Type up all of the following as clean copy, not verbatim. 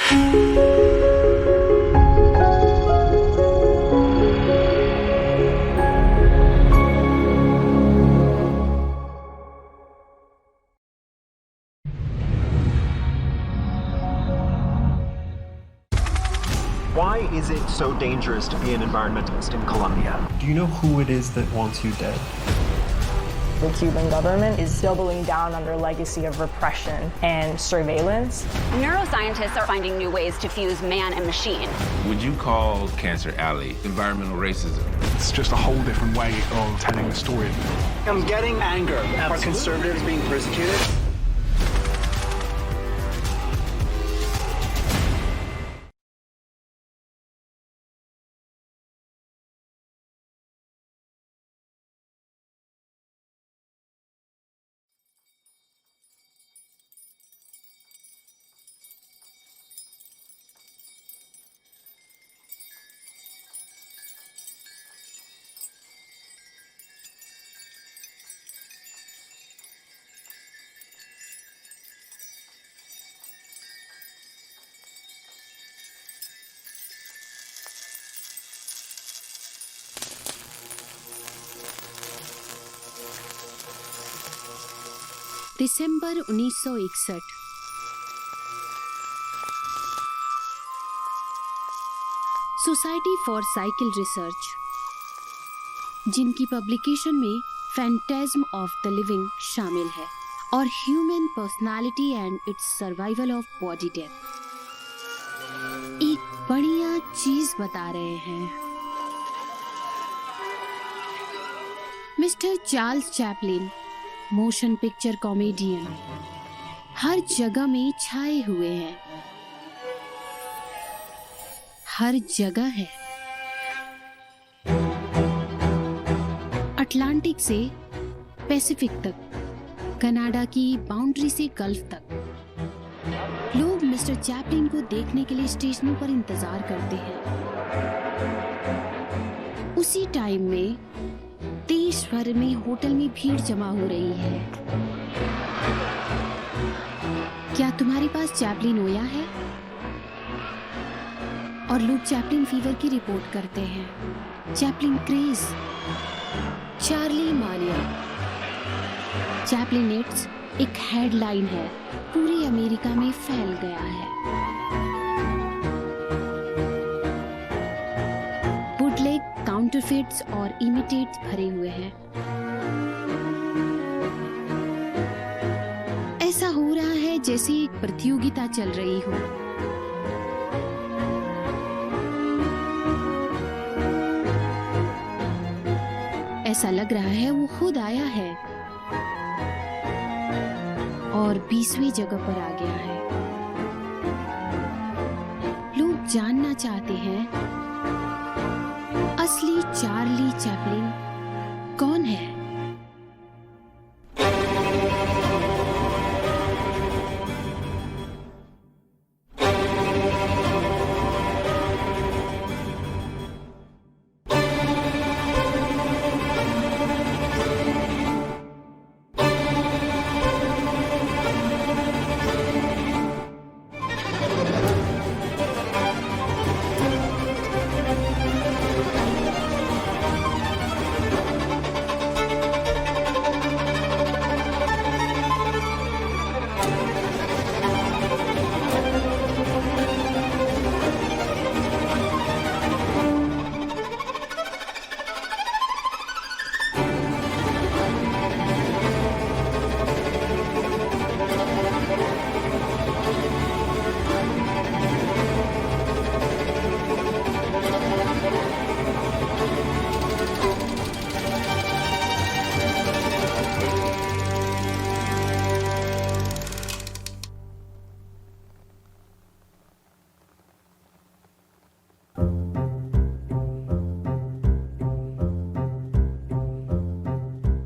Why is it so dangerous to be an environmentalist in Colombia? Do you know who it is that wants you dead? The Cuban government is doubling down on their legacy of repression and surveillance. Neuroscientists are finding new ways to fuse man and machine. Would you call Cancer Alley environmental racism? It's just a whole different way of telling the story. I'm getting anger. Are conservatives being persecuted? दिसंबर 1961। Society for psychical research, जिनकी publication में phantasms of the living शामिल है और human personality and its survival of body death, एक बढ़िया चीज बता रहे हैं। Mister Charles Chaplin, motion picture comedian, हर जगह में छाए हुए हैं, हर जगह है। अटलांटिक से पैसिफिक तक, कनाडा की बाउंड्री से गल्फ तक लोग मिस्टर चैपलिन को देखने के लिए स्टेशनों पर इंतजार करते हैं। उसी टाइम में देश भर में होटल में भीड़ जमा हो रही है। क्या तुम्हारे पास चैपलिन ओया है? और लोग चैपलिन फीवर की रिपोर्ट करते हैं। चैपलिन क्रेज, चार्ली मानिया, चैपलिनेट्स एक हेडलाइन है, पूरे अमेरिका में फैल गया है। बुटलेग, काउंटरफिट्स और इमिटेट्स भरे हुए हैं। ऐसा हो रहा है जैसे एक प्रतियोगिता चल रही हो। ऐसा लग रहा है वो खुद आया है और 20वीं जगह पर आ गया है। लोग जानना चाहते हैं असली चार्ली चैपलिन कौन है।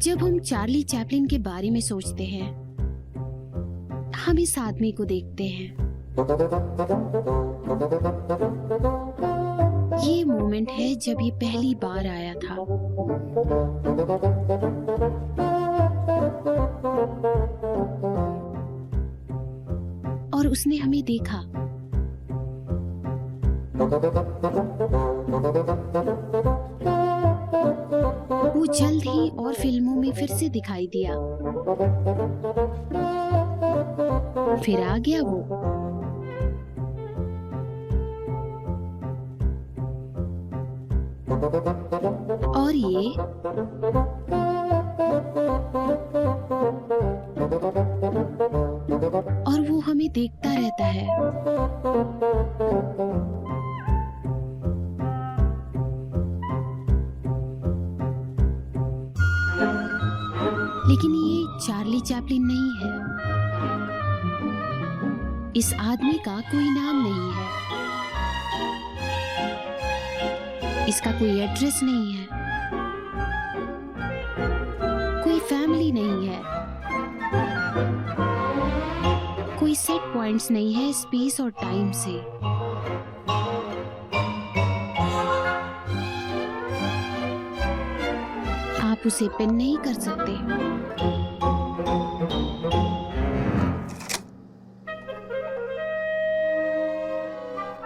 जब हम चार्ली चैपलिन के बारे में सोचते हैं, हम इस आदमी को देखते हैं। ये मोमेंट है जब ये पहली बार आया था। और उसने हमें देखा वो जल्द ही और फिल्मों में फिर से दिखाई दिया। फिर आ गया वो। और ये और वो हमें देखता रहता है। लेकिन ये चार्ली चैपलिन नहीं है। इस आदमी का कोई नाम नहीं है, इसका कोई एड्रेस नहीं है, कोई फैमिली नहीं है, कोई सेट पॉइंट्स नहीं है स्पेस और टाइम से। आप उसे पिन नहीं कर सकते।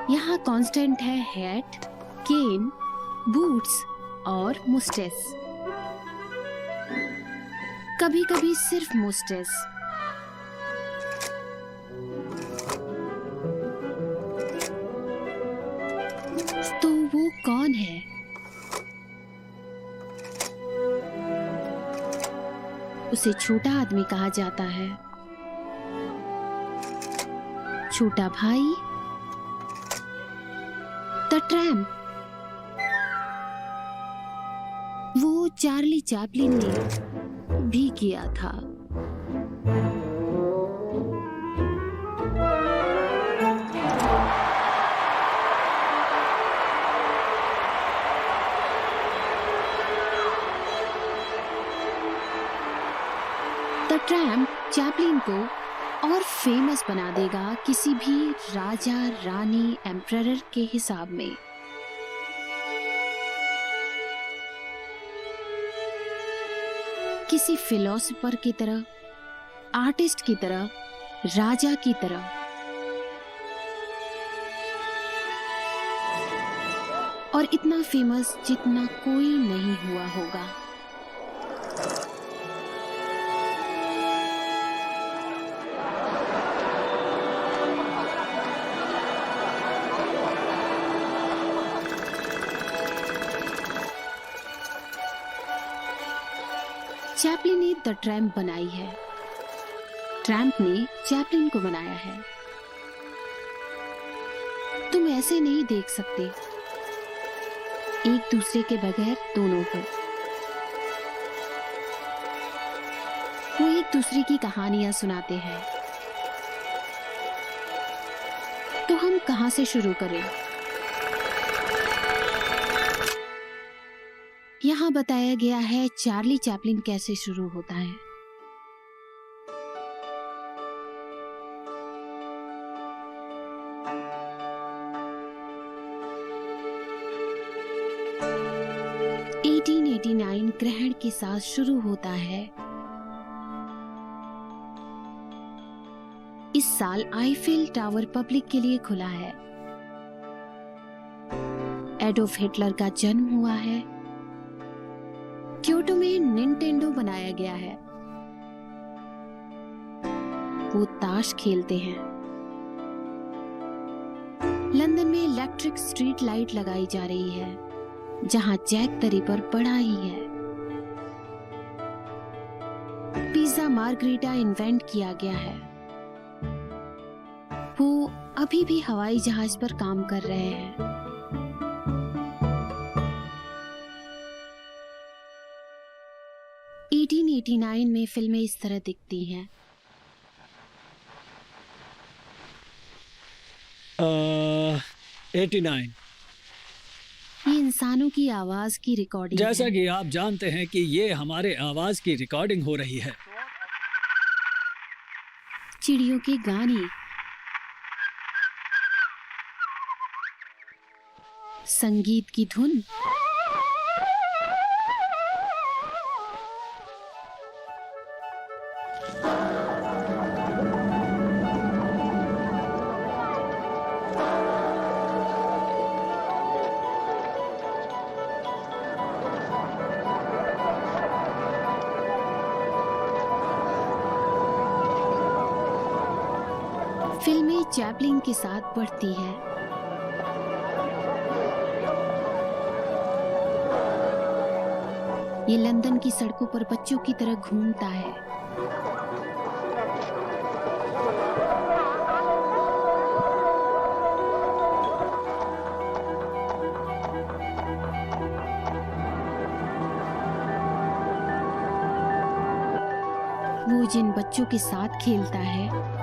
यहाँ कांस्टेंट है हैट, केन, बूट्स और मुस्टेस। कभी कभी सिर्फ मुस्टेस। तो वो कौन है? उसे छोटा आदमी कहा जाता है, छोटा भाई, द ट्रैम्प। वो चार्ली चैपलिन ने भी किया था। द ट्रैम्प चैपलिन को और फेमस बना देगा किसी भी राजा, रानी, एम्परर के हिसाब में। किसी फिलोसोफर की तरह, आर्टिस्ट की तरह, राजा की तरह। और इतना फेमस जितना कोई नहीं हुआ होगा। चैपलिन ने द ट्रैम्प बनाई है, ट्रैम्प ने चैपलिन को बनाया है। तुम ऐसे नहीं देख सकते एक दूसरे के बगैर दोनों को। वो एक दूसरे की कहानियां सुनाते हैं। तो हम कहां से शुरू करें? यहाँ बताया गया है चार्ली चैपलिन कैसे शुरू होता है। ग्रहण के साथ शुरू होता है। इस साल आईफेल टावर पब्लिक के लिए खुला है। एडोल्फ हिटलर का जन्म हुआ है। क्योटो में निंटेंडो बनाया गया है। वो ताश खेलते हैं। लंदन में इलेक्ट्रिक स्ट्रीट लाइट लगाई जा रही है, जहां जैक द रिपर बड़ा ही है। पिज्जा मार्गरीटा इन्वेंट किया गया है। वो अभी भी हवाई जहाज पर काम कर रहे हैं। (1889) में फिल्में इस तरह दिखती हैं। 89। ये इंसानों की आवाज की रिकॉर्डिंग जैसा है। कि आप जानते हैं कि ये हमारे आवाज की रिकॉर्डिंग हो रही है। चिड़ियों के गाने, संगीत की धुन, चैपलिन के साथ बढ़ती है। ये लंदन की सड़कों पर बच्चों की तरह घूमता है। वो जिन बच्चों के साथ खेलता है,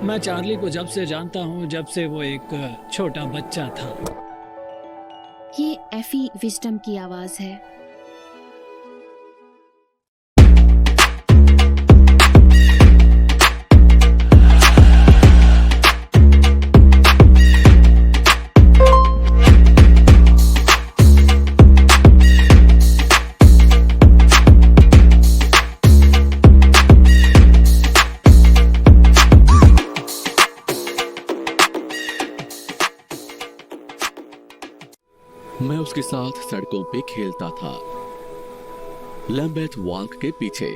मैं चार्ली को जब से जानता हूँ, जब से वो एक छोटा बच्चा था। ये एफी विजडम की आवाज है। मैं उसके साथ सड़कों पे खेलता था, लैम्बेथ वॉक के पीछे।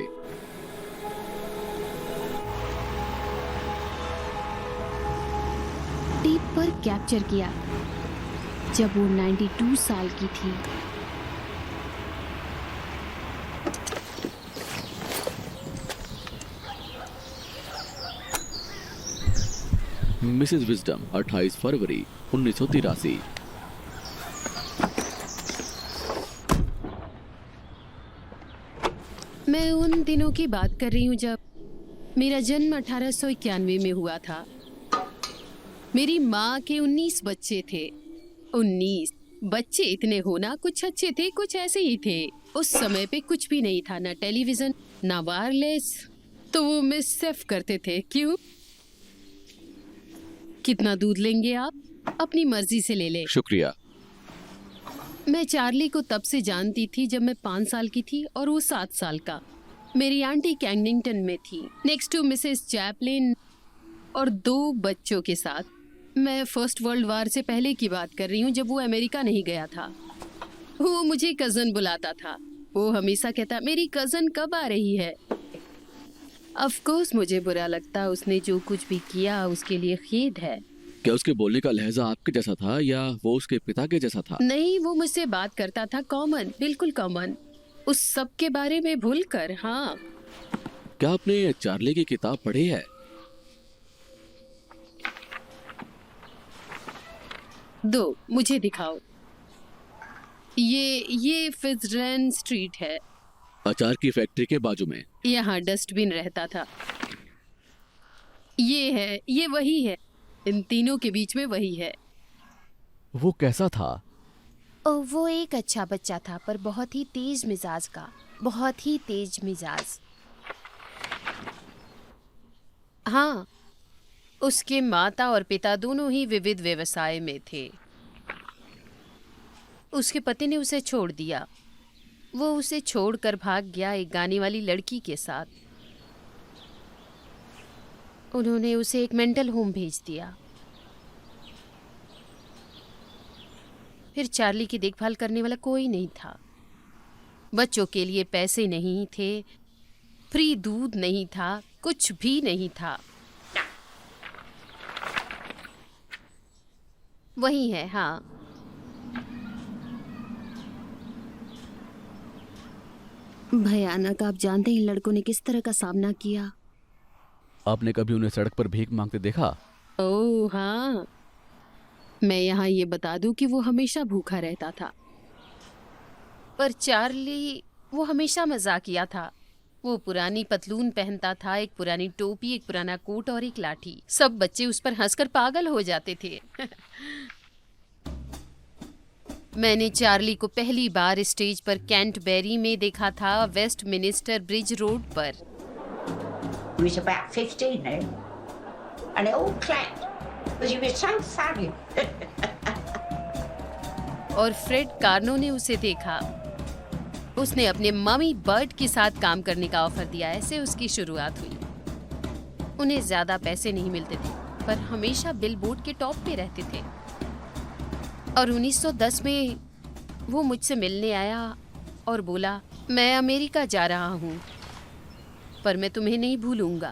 टेप पर कैप्चर किया जब वो 92 साल की थी। मिसेस विजडम 28 फरवरी 1983। मैं उन दिनों की बात कर रही हूँ जब मेरा जन्म 1891 में हुआ था। मेरी माँ के 19 बच्चे थे। 19 बच्चे इतने होना, कुछ अच्छे थे, कुछ ऐसे ही थे। उस समय पे कुछ भी नहीं था, ना टेलीविजन, ना वायरलेस। तो वो मिस सेफ करते थे। क्यों? कितना दूध लेंगे आप? अपनी मर्जी से ले ले। शुक्रिया। मैं चार्ली को तब से जानती थी जब मैं 5 साल की थी और वो 7 साल का। मेरी आंटी कैंगनिंगटन में थी, नेक्स्ट टू मिसेस चैपलिन और 2 बच्चों के साथ। मैं फर्स्ट वर्ल्ड वार से पहले की बात कर रही हूँ, जब वो अमेरिका नहीं गया था। वो मुझे कज़न बुलाता था। वो हमेशा कहता, मेरी कज़न कब आ रही है? ऑफ कोर्स मुझे बुरा लगता। उसने जो कुछ भी किया उसके लिए खेद है। क्या उसके बोलने का लहजा आपके जैसा था या वो उसके पिता के जैसा था? नहीं, वो मुझसे बात करता था कॉमन, बिल्कुल कॉमन, उस सब के बारे में भूलकर। हाँ। क्या आपने चार्ली की किताब पढ़ी है? दो, मुझे दिखाओ। ये फिट्जरैल्ड स्ट्रीट है। अचार की फैक्ट्री के बाजू में। यहाँ डस्टबिन रहता था। ये है, ये वही है। इन तीनों के बीच में वही है। वो कैसा था? वो एक अच्छा बच्चा था, पर बहुत ही तेज मिजाज का, बहुत ही तेज मिजाज। हाँ, उसके माता और पिता दोनों ही विविध व्यवसाय में थे। उसके पति ने उसे छोड़ दिया। वो उसे छोड़कर भाग गया एक गाने वाली लड़की के साथ। उन्होंने उसे एक मेंटल होम भेज दिया। फिर चार्ली की देखभाल करने वाला कोई नहीं था। बच्चों के लिए पैसे नहीं थे, फ्री दूध नहीं था, कुछ भी नहीं था। वही है। हाँ, भयानक। आप जानते हैं इन लड़कों ने किस तरह का सामना किया? आपने कभी उन्हें सड़क पर भीख मांगते देखा? ओह हाँ, मैं यहाँ ये बता दूं कि वो हमेशा भूखा रहता था। पर चार्ली, वो हमेशा मजाकिया था। वो पुरानी पतलून पहनता था, एक पुरानी टोपी, एक पुराना कोट और एक लाठी। सब बच्चे उस पर हंसकर पागल हो जाते थे। मैंने चार्ली को पहली बार स्टेज पर कैंटबेरी में देखा था, वेस्ट मिनिस्टर ब्रिज रोड पर। He was about 15 then, and it all clapped because he was so funny. और फ्रेड कार्नो ने उसे देखा। उसने अपने मम्मी बर्ड के साथ काम करने का ऑफर दिया। ऐसे उसकी शुरुआत हुई। उन्हें ज्यादा पैसे नहीं मिलते थे, पर हमेशा बिलबोर्ड के टॉप पे रहते थे। और 1910 में वो मुझसे मिलने आया और बोला, मैं अमेरिका जा रहा हूँ, पर मैं तुम्हें नहीं भूलूंगा।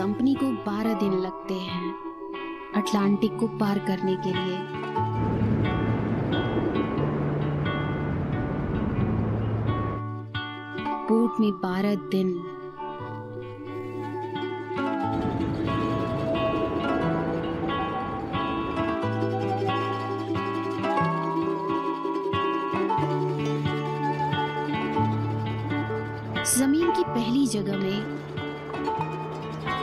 कंपनी को 12 दिन लगते हैं अटलांटिक को पार करने के लिए। बोट में 12 दिन। जमीन की पहली जगह में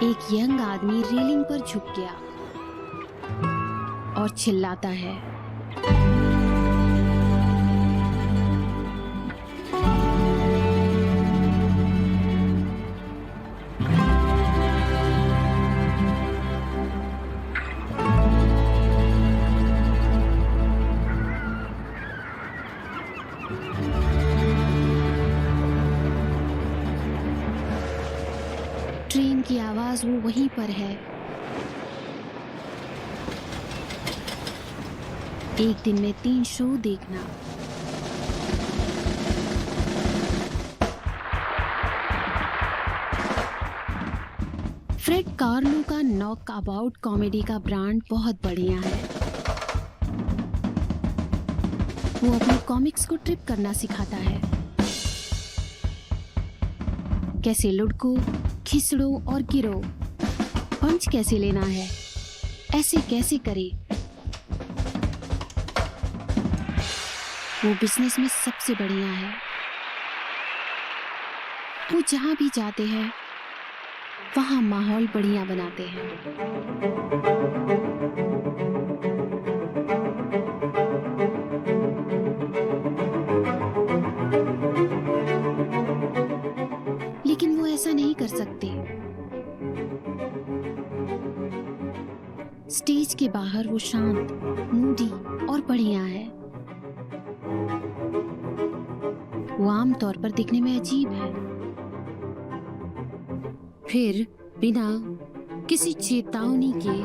एक यंग आदमी रेलिंग पर झुक गया और चिल्लाता है, ट्रेन की आवाज वो वहीं पर है। एक दिन में 3 शो देखना। फ्रेड कार्लो का नॉक अबाउट कॉमेडी का ब्रांड बहुत बढ़िया है। वो अपने कॉमिक्स को ट्रिप करना सिखाता है, कैसे लुढ़को, खिसड़ो और गिरो, पंच कैसे लेना है, ऐसे कैसे करे। वो बिजनेस में सबसे बढ़िया है। वो जहां भी जाते हैं वहां माहौल बढ़िया बनाते हैं। लेकिन वो ऐसा नहीं कर सकते। स्टेज के बाहर वो शांत, मूडी और बढ़िया है। वो आमतौर पर दिखने में अजीब है, फिर बिना किसी चेतावनी के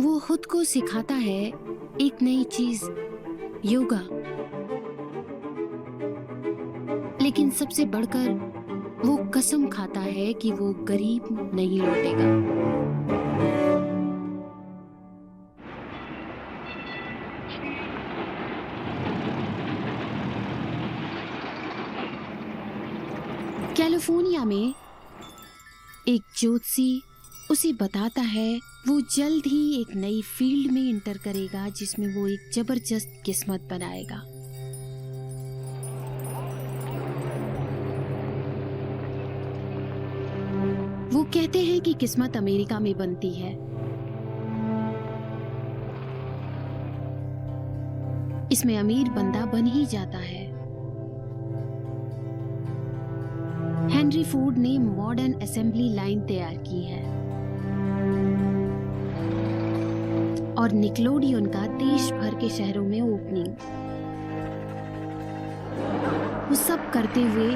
वो खुद को सिखाता है एक नई चीज, योगा। लेकिन सबसे बढ़कर वो कसम खाता है कि वो गरीब नहीं लौटेगा। कैलिफोर्निया में एक ज्योतिषी उसे बताता है वो जल्द ही एक नई फील्ड में इंटर करेगा जिसमें वो एक जबरदस्त किस्मत बनाएगा। वो कहते हैं कि किस्मत अमेरिका में बनती है। इसमें अमीर बंदा बन ही जाता है। हेनरी फोर्ड ने मॉडर्न असेंबली लाइन तैयार की है और निकलोडियन का देश भर के शहरों में ओपनिंग। वो सब करते हुए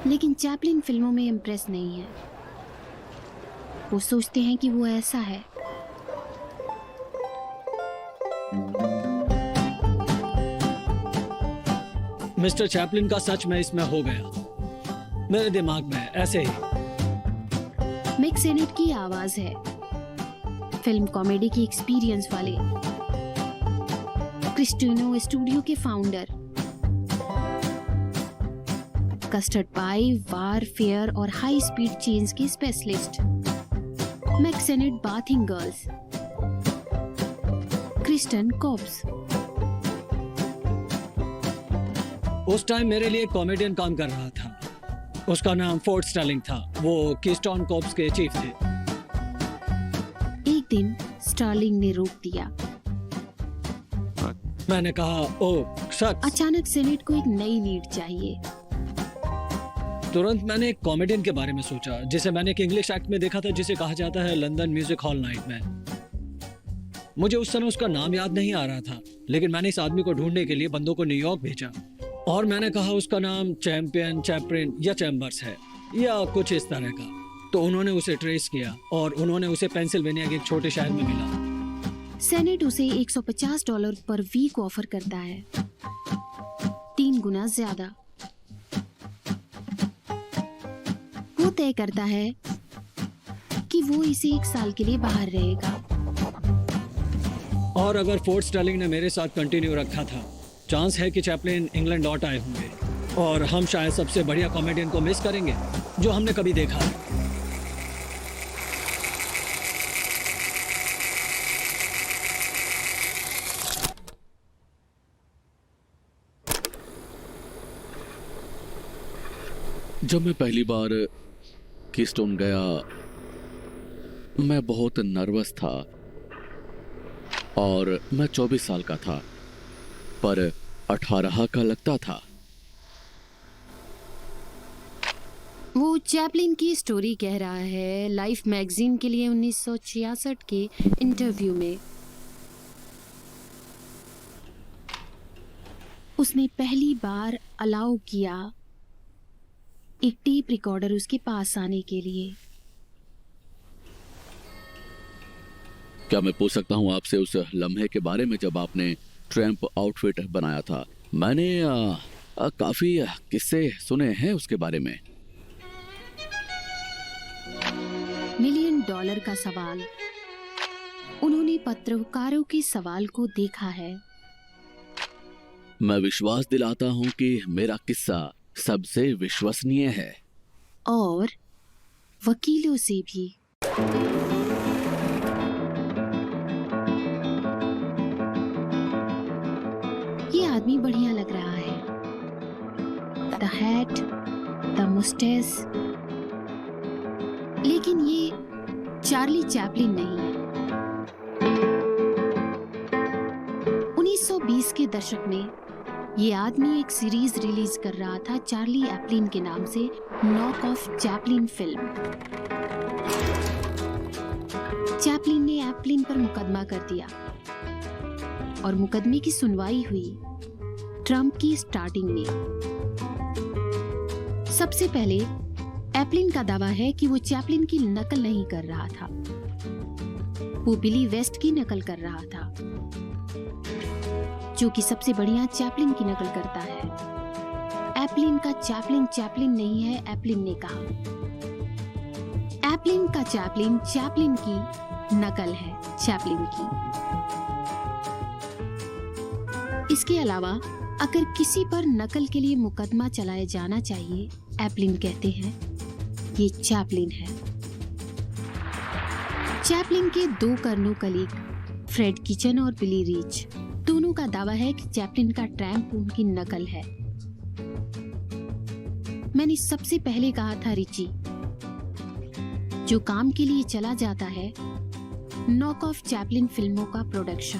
लेकिन चैपलिन फिल्मों में इम्प्रेस नहीं है। वो सोचते हैं कि वो ऐसा है। मिस्टर चैपलिन का सच में इसमें हो गया। मेरे दिमाग में ऐसे ही। मिक सेनेट की आवाज है, फिल्म कॉमेडी की एक्सपीरियंस वाले। क्रिस्टिनो स्टूडियो के founder, custard pie, warfare और हाई स्पीड चेन्स के specialist. Mack Sennett Bathing Girls, Keystone Cops. उस टाइम मेरे लिए कॉमेडियन काम कर रहा था। उसका नाम फोर्ड स्टार्लिंग था। वो कीस्टोन कॉप्स के चीफ थे। एक दिन स्टार्लिंग ने रोक दिया। मैंने कहा, ओह शख्स। अचानक सेनेट को एक नई लीड चाहिए। तुरंत मैंने एक कॉमेडियन के बारे में सोचा जिसे मैंने एक इंग्लिश एक्ट में देखा था जिसे कहा जाता है लंदन म्यूजिक हॉल नाइट में। मुझे उस समय उसका नाम याद नहीं आ रहा था, लेकिन मैंने इस आदमी को ढूंढने के लिए बंदों को न्यूयॉर्क भेजा और मैंने कहा उसका नाम चैंपियन, चैपरिन या चैम्बर्स है या कुछ इस तरह का। तो उन्होंने उसे ट्रेस किया और उन्होंने उसे पेंसिल्वेनिया के एक छोटे शहर में मिला। सेनेट उसे $150 पर वीक ऑफर करता है, 3 गुना ज्यादा। वो तय करता है कि वो इसे 1 साल के लिए बाहर रहेगा। और अगर फोर्ट स्टर्लिंग ने मेरे साथ कंटिन्यू रखा था, चांस है कि चैपलिन इंग्लैंड लौट आए होंगे और हम शायद सबसे बढ़िया कॉमेडियन को मिस करेंगे जो हमने कभी देखा है। जब मैं पहली बार कीस्टोन गया, मैं बहुत नर्वस था और मैं 24 साल का था, पर 18 का लगता था। वो चैपलिन की स्टोरी कह रहा है लाइफ मैगजीन के लिए 1966 के इंटरव्यू में। उसने पहली बार अलाउ किया एक टेप रिकॉर्डर उसके पास आने के लिए। क्या मैं पूछ सकता हूं आपसे उस लम्हे के बारे में जब आपने ट्रैम्प आउटफिट बनाया था? मैंने काफी किस्से सुने हैं उसके बारे में। $1 मिलियन का सवाल। उन्होंने पत्रकारों के सवाल को देखा है। मैं विश्वास दिलाता हूं कि मेरा किस्सा सबसे विश्वसनीय है, और वकीलों से भी। ये आदमी बढ़िया लग रहा है। द हैट, द मुस्टैच, लेकिन ये चार्ली चैपलिन नहीं है। 1920 के दशक में ये आदमी एक सीरीज रिलीज कर रहा था चार्ली एप्लिन के नाम से, knock off Chaplin film. Chaplin ने एप्लिन पर मुकदमा कर दिया और मुकदमे की सुनवाई हुई ट्रंप की स्टार्टिंग में। सबसे पहले एप्लिन का दावा है कि वो चैपलिन की नकल नहीं कर रहा था, वो बिली वेस्ट की नकल कर रहा था, जो कि सबसे बढ़िया चैपलिन की नकल करता है। एप्लिन का चैपलिन चैपलिन नहीं है, एप्लिन ने कहा। एप्लिन का चैपलिन चैपलिन की नकल है, चैपलिन की। इसके अलावा अगर किसी पर नकल के लिए मुकदमा चलाया जाना चाहिए, एप्लिन कहते हैं, ये चैपलिन है। चैपलिन के 2 कर्नो कलीग फ्रेड किचन और बिली रीच, दोनों का दावा है कि चैपलिन का ट्रैम्प उनकी नकल है। मैंने सबसे पहले कहा था रिची, जो काम के लिए चला जाता है नॉक ऑफ चैपलिन फिल्मों का प्रोडक्शन।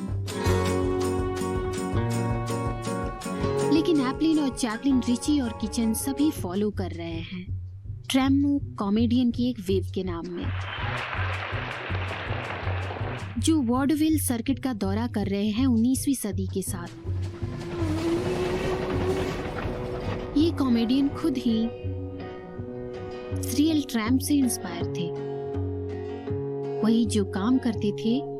लेकिन एप्लिन और चैपलिन, रिची और किचन सभी फॉलो कर रहे हैं ट्रैम्प कॉमेडियन की एक वेव के नाम में, जो वॉडविल सर्किट का दौरा कर रहे हैं 19वीं सदी के साथ। ये कॉमेडियन खुद ही रियल ट्रैम्प से इंस्पायर थे, वही जो काम करते थे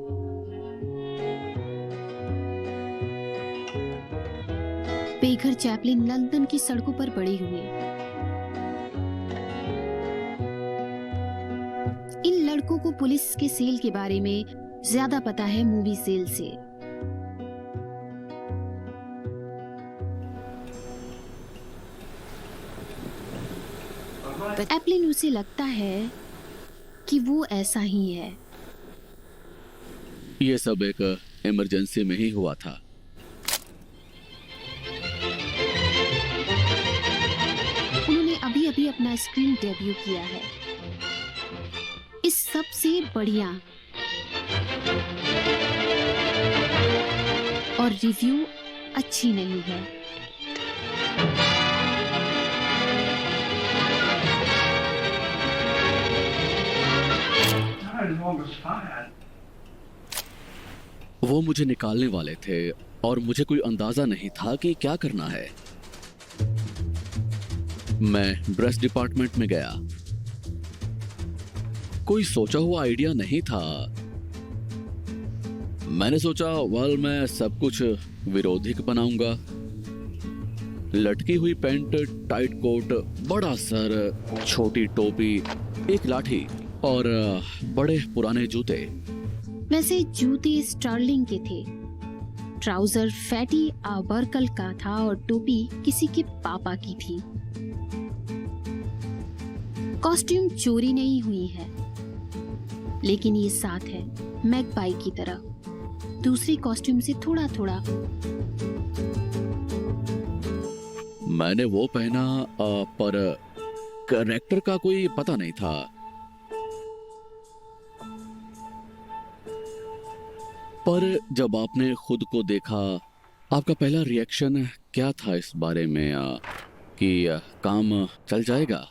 बेघर चैपलिन लंदन की सड़कों पर बड़े हुए। इन लड़कों को पुलिस के सेल के बारे में ज्यादा पता है मूवी सेल से। एप्लिन उसे लगता है कि वो ऐसा ही है। ये सब एक इमरजेंसी में ही हुआ था। उन्होंने अभी अपना स्क्रीन डेब्यू किया है। इस सबसे बढ़िया और रिव्यू अच्छी नहीं है। वो मुझे निकालने वाले थे और मुझे कोई अंदाजा नहीं था कि क्या करना है। मैं ड्रेस डिपार्टमेंट में गया। कोई सोचा हुआ आइडिया नहीं था। मैंने सोचा वाल मैं सब कुछ विरोधिक बनाऊंगा। लटकी हुई पैंट, टाइट कोट, बड़ा सर, छोटी टोपी, एक लाठी और बड़े पुराने जूते। वैसे जूते स्टर्लिंग के थे, ट्राउजर फैटी आबरकल का था और टोपी किसी के पापा की थी। कॉस्ट्यूम चोरी नहीं हुई है, लेकिन ये साथ है मैगपाई की तरह, दूसरे कॉस्ट्यूम से थोड़ा थोड़ा। मैंने वो पहना पर कैरेक्टर का कोई पता नहीं था। पर जब आपने खुद को देखा, आपका पहला रिएक्शन क्या था इस बारे में कि काम चल जाएगा?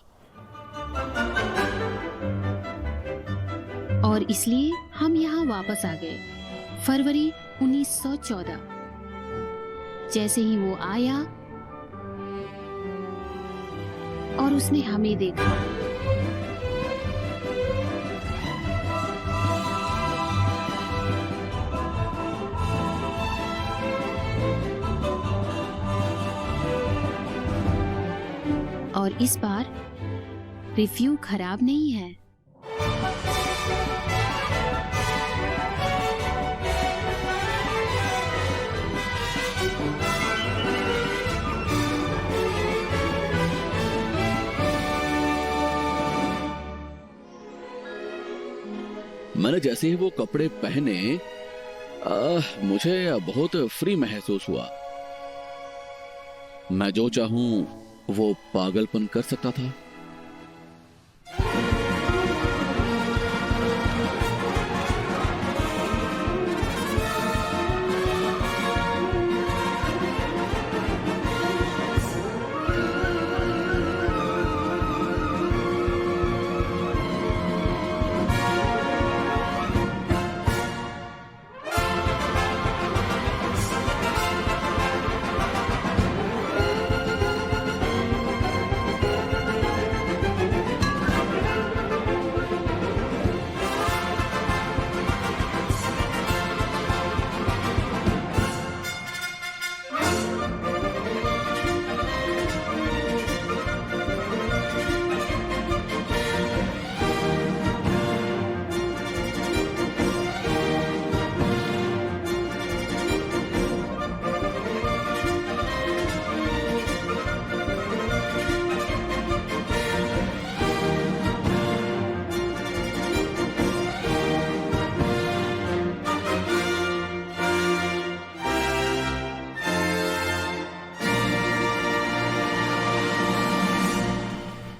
और इसलिए हम यहाँ वापस आ गए। फरवरी 1914। जैसे ही वो आया और उसने हमें देखा, और इस बार रिव्यू खराब नहीं है। मैंने जैसे ही वो कपड़े पहने मुझे बहुत फ्री महसूस हुआ। मैं जो चाहूं वो पागलपन कर सकता था।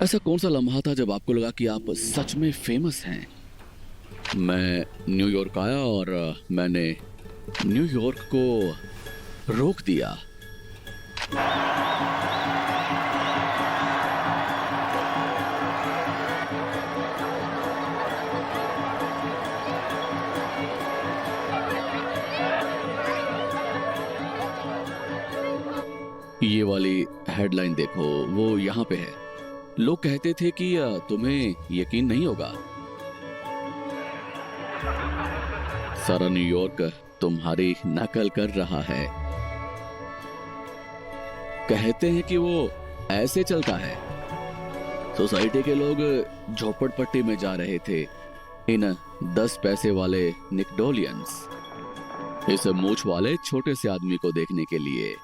ऐसा कौन सा लम्हा था जब आपको लगा कि आप सच में फेमस हैं? मैं न्यूयॉर्क आया और मैंने न्यूयॉर्क को रोक दिया। ये वाली हेडलाइन देखो, वो यहाँ पे है। लोग कहते थे कि तुम्हें यकीन नहीं होगा, सारा न्यूयॉर्क तुम्हारी नकल कर रहा है। कहते हैं कि वो ऐसे चलता है। सोसाइटी के लोग झोपड़पट्टी में जा रहे थे इन 10 पैसे वाले निकडोलियंस, इस मूछ वाले छोटे से आदमी को देखने के लिए।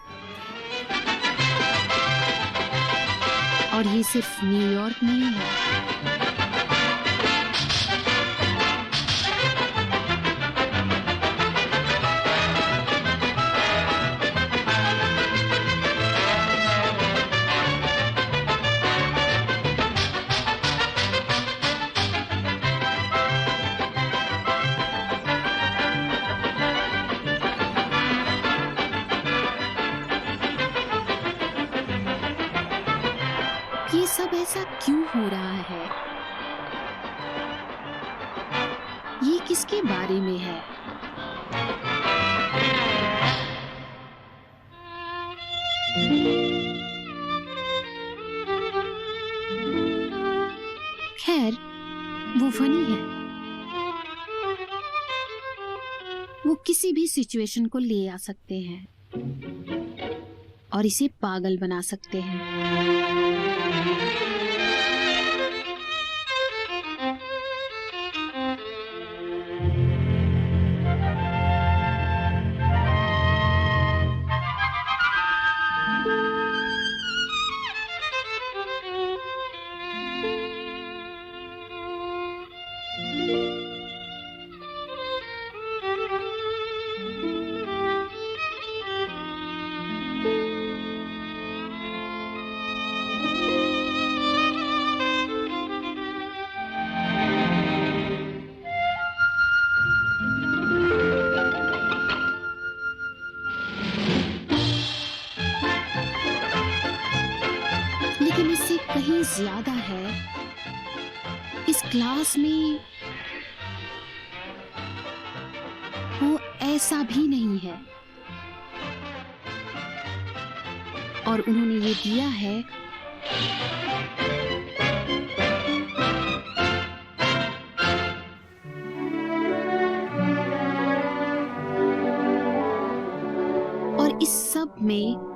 और ये सिर्फ न्यूयॉर्क नहीं है। ये सब ऐसा क्यों हो रहा है? ये किसके बारे में है? खैर, वो फनी है। वो किस किसी भी सिचुएशन को ले आ सकते हैं और इसे पागल बना सकते हैं। लेकिन इससे कहीं ज्यादा है। इस क्लास में वो ऐसा भी नहीं है और उन्होंने ये दिया है और इस सब में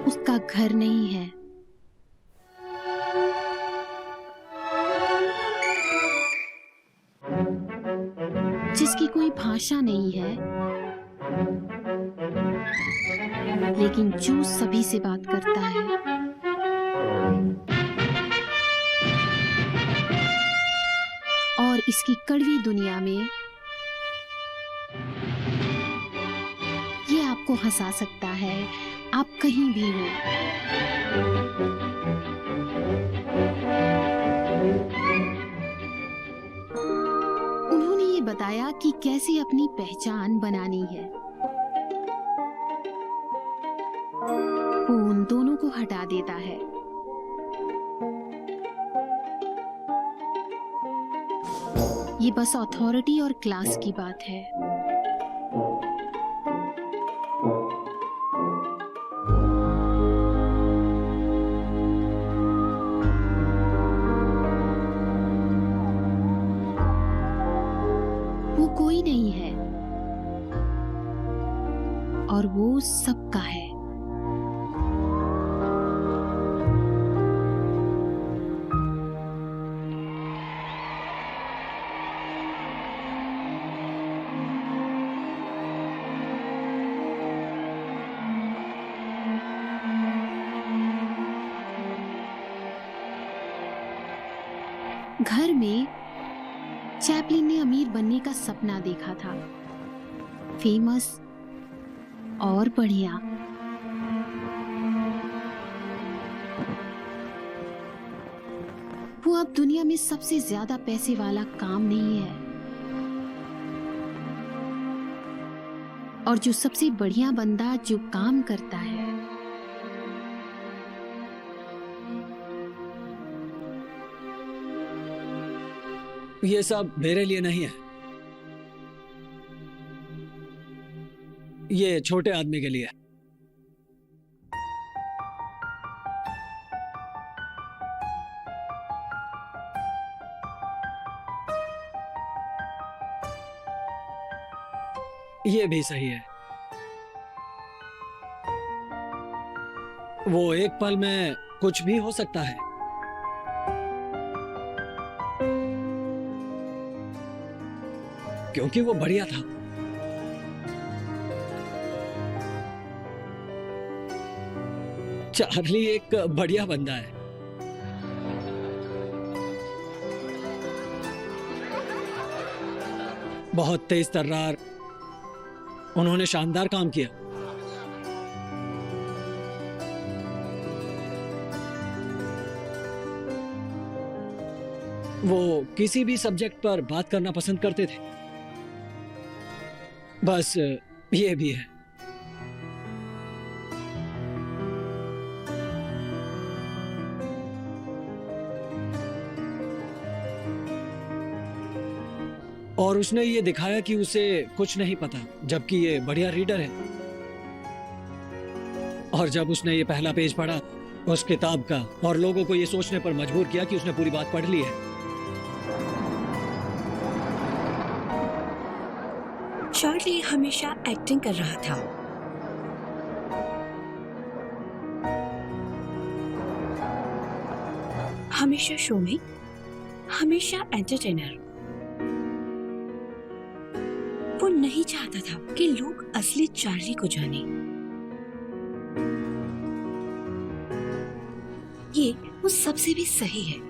उसका घर नहीं है। जिसकी कोई भाषा नहीं है, लेकिन जो सभी से बात करता है। और इसकी कड़वी दुनिया में ये आपको हंसा सकता है, आप कहीं भी हो। उन्होंने ये बताया कि कैसे अपनी पहचान बनानी है। वो उन दोनों को हटा देता है। ये बस अथॉरिटी और क्लास की बात है। वो कोई नहीं है और वो सबका है। घर में चैपलिन ने अमीर बनने का सपना देखा था, फेमस और बढ़िया। वो अब दुनिया में सबसे ज्यादा पैसे वाला काम नहीं है और जो सबसे बढ़िया बंदा जो काम करता है ये सब मेरे लिए नहीं है, ये छोटे आदमी के लिए है। ये भी सही है। वो एक पल में कुछ भी हो सकता है। क्योंकि वो बढ़िया था। चार्ली एक बढ़िया बंदा है। बहुत तेज तर्रार, उन्होंने शानदार काम किया। वो किसी भी सब्जेक्ट पर बात करना पसंद करते थे। बस ये भी है। और उसने ये दिखाया कि उसे कुछ नहीं पता, जबकि ये बढ़िया रीडर है। और जब उसने ये पहला पेज पढ़ा उस किताब का और लोगों को ये सोचने पर मजबूर किया कि उसने पूरी बात पढ़ ली है। चार्ली हमेशा एक्टिंग कर रहा था। हमेशा शो में, हमेशा एंटरटेनर। वो नहीं चाहता था कि लोग असली चार्ली को जाने। ये वो सबसे भी सही है।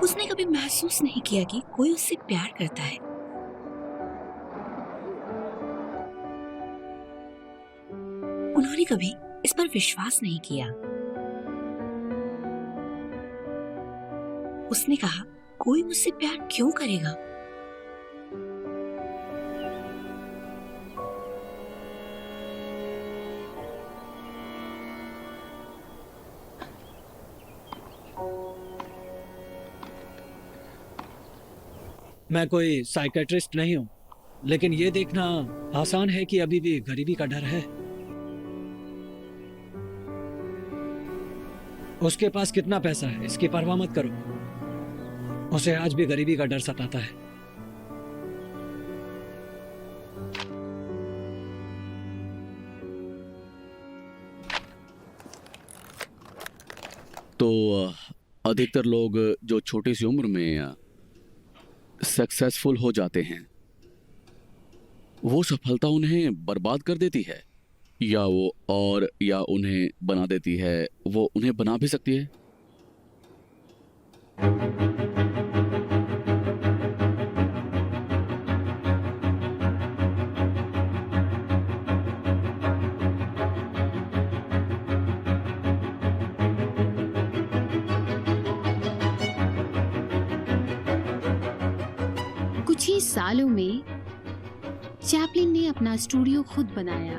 उसने कभी महसूस नहीं किया कि कोई उससे प्यार करता है। उन्होंने कभी इस पर विश्वास नहीं किया। उसने कहा, कोई मुझसे प्यार क्यों करेगा? मैं कोई साइकेट्रिस्ट नहीं हूं, लेकिन ये देखना आसान है कि अभी भी गरीबी का डर है। उसके पास कितना पैसा है इसकी परवाह मत करो, उसे आज भी गरीबी का डर सताता है। तो अधिकतर लोग जो छोटी सी उम्र में सक्सेसफुल हो जाते हैं, वो सफलता उन्हें बर्बाद कर देती है, या उन्हें बना देती है। वो उन्हें बना भी सकती है। कुछ ही सालों में चैपलिन ने अपना स्टूडियो खुद बनाया,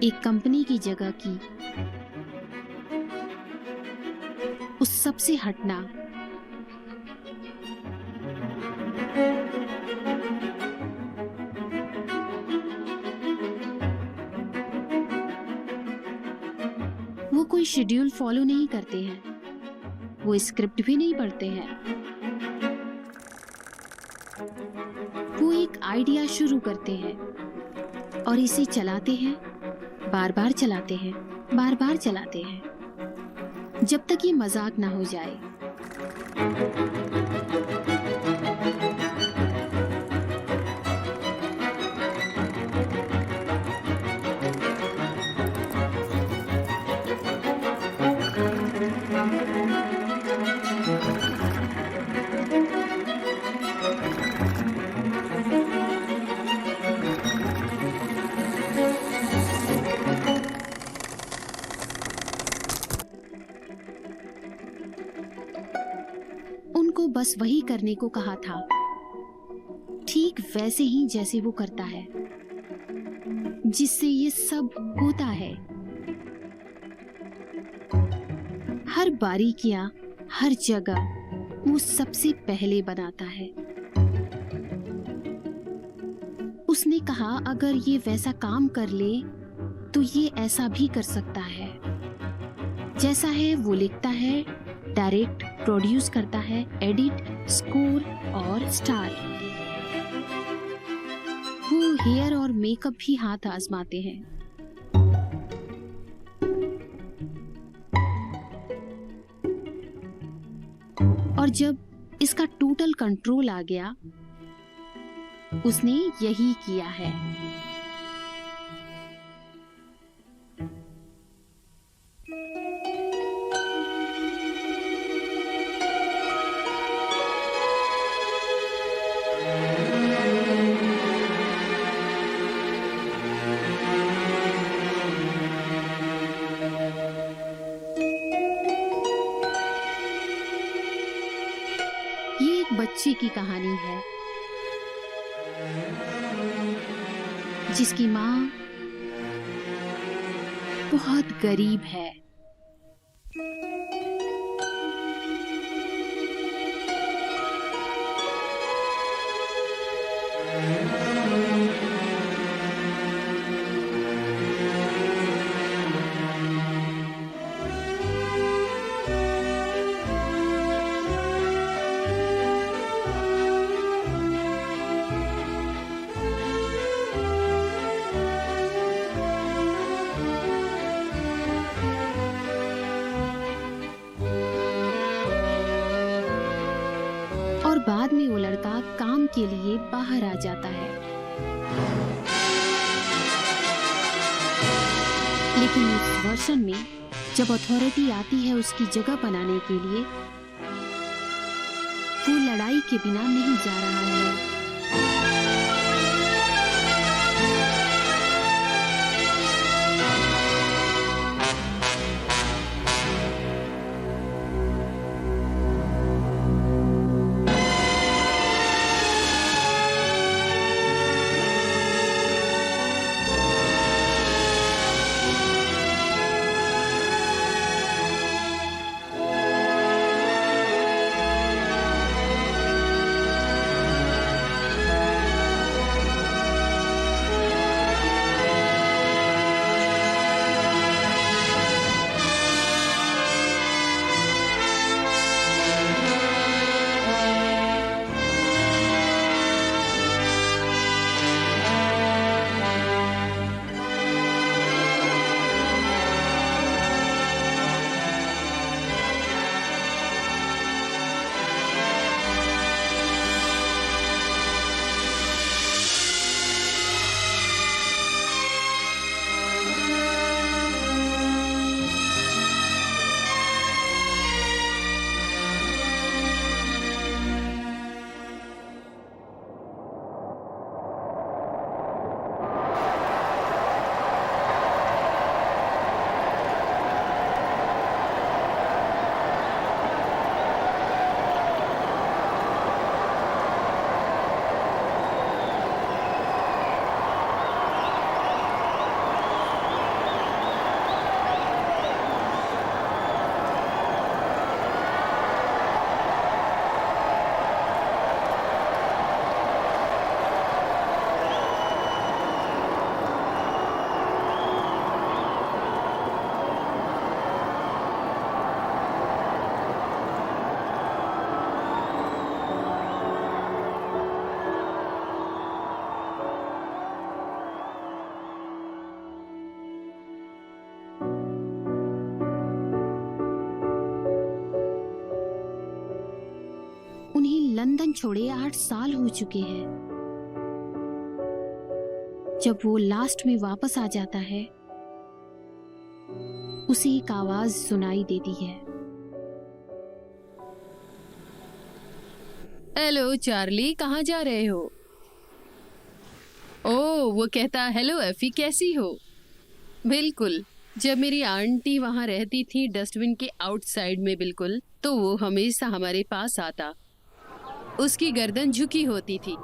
एक कंपनी की जगह की। उस सबसे हटना, वो कोई शेड्यूल फॉलो नहीं करते हैं, वो स्क्रिप्ट भी नहीं पढ़ते हैं। वो एक आइडिया शुरू करते हैं और इसे चलाते हैं, बार बार चलाते हैं, बार बार चलाते हैं, जब तक ये मजाक ना हो जाए। उनको बस वही करने को कहा था, ठीक वैसे ही जैसे वो करता है, जिससे ये सब होता है। हर बारीकियां, हर जगह वो सबसे पहले बनाता है। उसने कहा, अगर ये वैसा काम कर ले तो ये ऐसा भी कर सकता है। जैसा है वो लिखता है, डायरेक्ट, प्रोड्यूस करता है, एडिट, स्कोर और स्टार। वो हेयर और मेकअप भी हाथ आजमाते हैं। और जब इसका टोटल कंट्रोल आ गया, उसने यही किया है। ये एक बच्चे की कहानी है जिसकी माँ बहुत गरीब है। बाद में वो लड़का काम के लिए बाहर आ जाता है। लेकिन उस वर्षन में जब अथॉरिटी आती है उसकी जगह बनाने के लिए, वो लड़ाई के बिना नहीं जा रहा है। लंदन छोड़े 8 साल हो चुके हैं। जब वो लास्ट में वापस आ जाता है, उसे एक आवाज सुनाई देती है। हेलो चार्ली, कहाँ जा रहे हो? ओह, वो कहता हेलो एफी, कैसी हो? बिल्कुल, जब मेरी आंटी वहाँ रहती थी डस्टबिन के आउटसाइड में बिल्कुल, तो वो हमेशा हमारे पास आता। उसकी गर्दन झुकी होती थी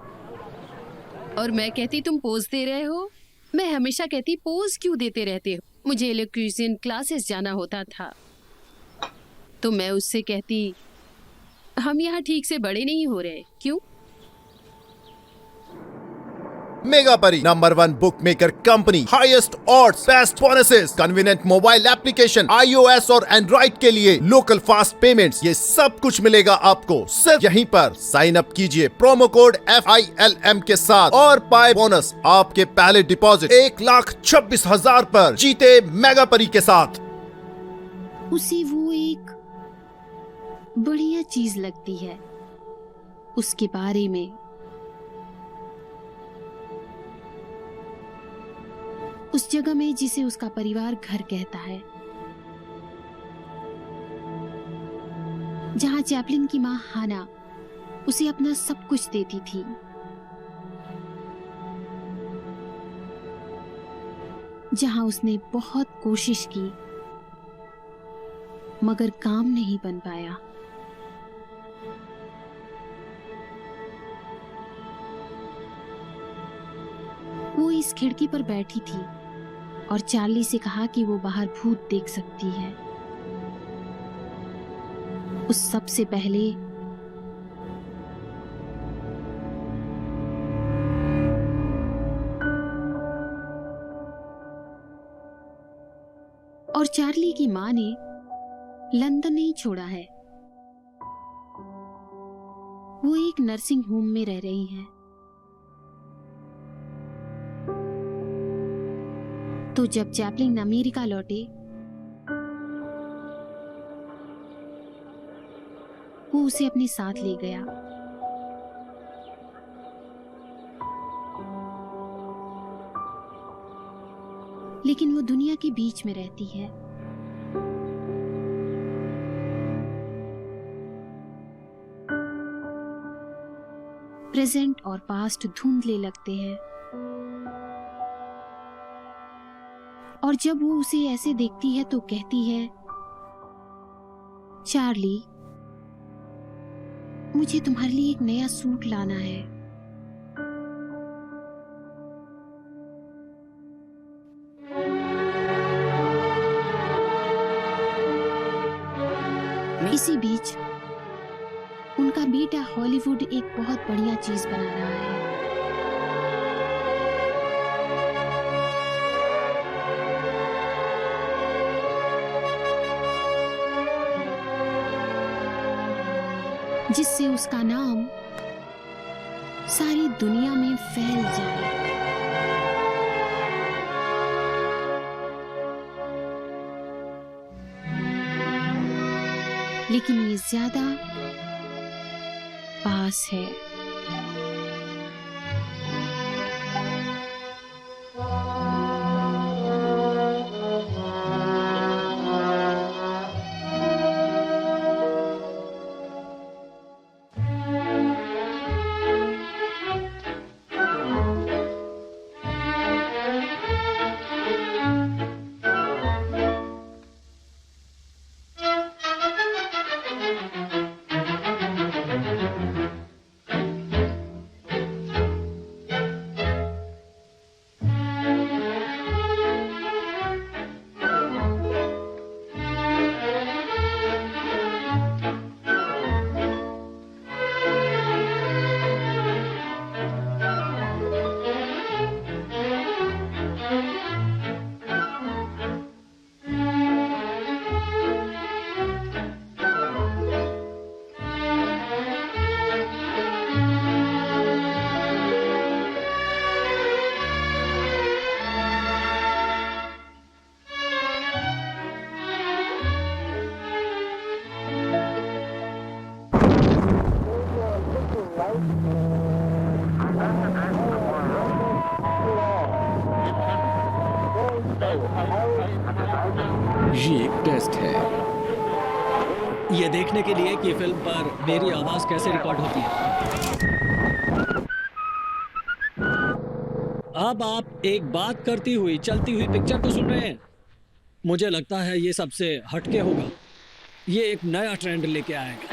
और मैं कहती तुम पोज दे रहे हो। मैं हमेशा कहती पोज क्यों देते रहते हो? मुझे इलेक्ट्रीशियन क्लासेस जाना होता था। तो मैं उससे कहती हम यहाँ ठीक से बड़े नहीं हो रहे। क्यों? Megapari, #1 bookmaker company, highest odds, best bonuses, convenient mobile application, iOS और Android के लिए local fast payments, ये सब कुछ मिलेगा आपको सिर्फ यहीं पर। साइन अप कीजिए प्रोमो कोड FILM के साथ और पाए बोनस। आपके पहले डिपॉजिट 1,26,000 पर जीते मेगापरी के साथ। उसे वो एक बढ़िया चीज लगती है उसके बारे में। उस जगह में जिसे उसका परिवार घर कहता है, जहां चैपलिन की मां हाना उसे अपना सब कुछ देती थी। जहां उसने बहुत कोशिश की मगर काम नहीं बन पाया। वो इस खिड़की पर बैठी थी और चार्ली से कहा कि वो बाहर भूत देख सकती है। उस सबसे पहले और चार्ली की मां ने लंदन नहीं छोड़ा है। वो एक नर्सिंग होम में रह रही हैं। तो जब चैपलिन अमेरिका लौटे, वो उसे अपने साथ ले गया लेकिन वो दुनिया के बीच में रहती है। प्रेजेंट और पास्ट धुंधले लगते हैं और जब वो उसे ऐसे देखती है तो कहती है, चार्ली, मुझे तुम्हारे लिए एक नया सूट लाना है। इसी बीच उनका बेटा हॉलीवुड एक बहुत बढ़िया चीज बना रहा है। जिससे उसका नाम सारी दुनिया में फैल जाए। लेकिन ये ज्यादा पास है। ये एक टेस्ट है। ये देखने के लिए कि फिल्म पर मेरी आवाज कैसे रिकॉर्ड होती है। अब आप एक बात करती हुई चलती हुई पिक्चर को सुन रहे हैं। मुझे लगता है ये सबसे हटके होगा। ये एक नया ट्रेंड लेके आएगा।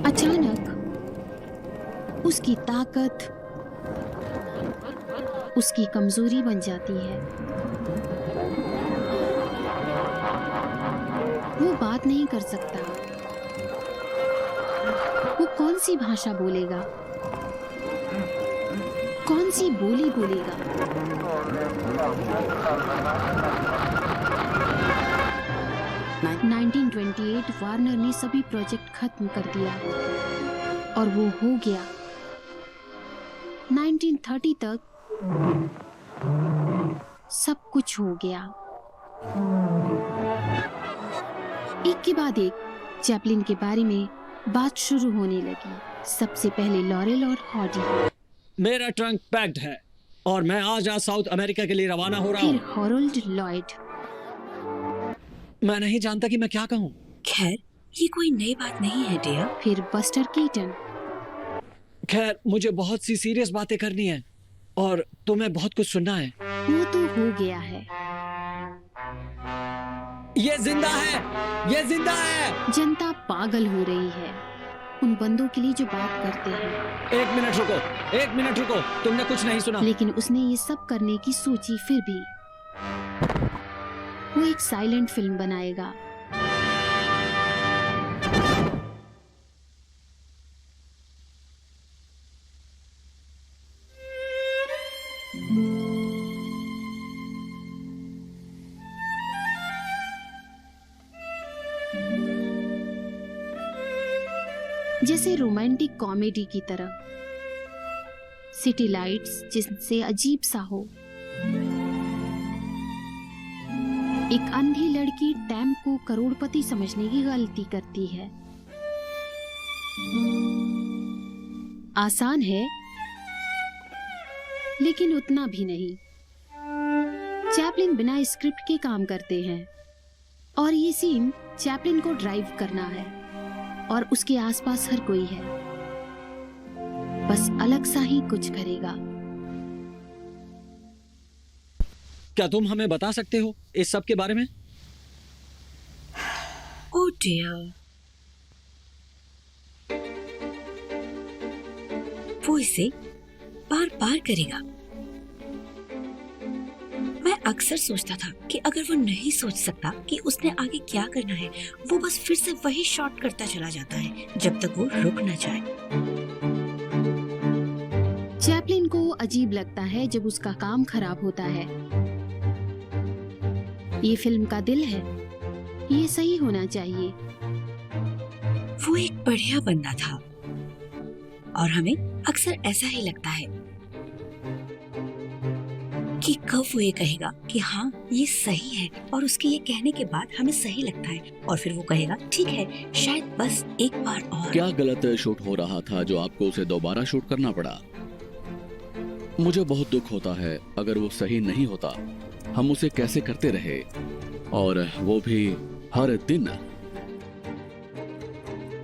अचानक उसकी ताकत उसकी कमजोरी बन जाती है। वो बात नहीं कर सकता। वो कौन सी भाषा बोलेगा, कौन सी बोली बोलेगा? Nine. 1928 वार्नर ने सभी प्रोजेक्ट खत्म कर दिया और वो हो गया। 1930 तक सब कुछ हो गया। एक के बाद एक चैपलिन के बारे में बात शुरू होने लगी। सबसे पहले लॉरेल और हॉडी। मेरा ट्रंक पैक्ड है और मैं आज साउथ अमेरिका के लिए रवाना हो रहा हूँ। फिर हॉरोल्ड लॉयड। मैं नहीं जानता कि मैं क्या कहूँ। खैर, ये कोई नई बात नहीं है डियर। फिर बस्टर कीटन। खैर, मुझे बहुत सी सीरियस बातें करनी है और तुम्हें बहुत कुछ सुनना है। वो तो हो गया है। ये जिंदा है, ये जिंदा है। जनता पागल हो रही है उन बंदों के लिए जो बात करते हैं। एक मिनट रुको, तुमने कुछ नहीं सुना। लेकिन उसने ये सब करने की सोची। फिर भी वो एक साइलेंट फिल्म बनाएगा। जैसे रोमांटिक कॉमेडी की तरह। सिटी लाइट्स जिनसे अजीब सा हो। एक अंधी लड़की टैम को करोड़पति समझने की गलती करती है। आसान है, लेकिन उतना भी नहीं। चैपलिन बिना स्क्रिप्ट के काम करते हैं और ये सीन चैपलिन को ड्राइव करना है और उसके आसपास हर कोई है, बस अलग सा ही कुछ करेगा। क्या तुम हमें बता सकते हो इस सब के बारे में? ओह डियर, वो इसे बार बार करेगा। मैं अक्सर सोचता था कि अगर वो नहीं सोच सकता कि उसने आगे क्या करना है, वो बस फिर से वही शॉट करता चला जाता है जब तक वो रुक न जाए। चैपलिन को अजीब लगता है जब उसका काम खराब होता है। ये फिल्म का दिल है, ये सही होना चाहिए। वो एक बढ़िया बंदा था और हमें अक्सर ऐसा ही लगता है कि कब वो ये कहेगा कि हाँ ये सही है, और उसके ये कहने के बाद हमें सही लगता है और फिर वो कहेगा ठीक है, शायद बस एक बार और। क्या गलत शूट हो रहा था जो आपको उसे दोबारा शूट करना पड़ा? मुझे बहुत दुख होता है। अगर वो सही नहीं होता, हम उसे कैसे करते रहे, और वो भी हर दिन।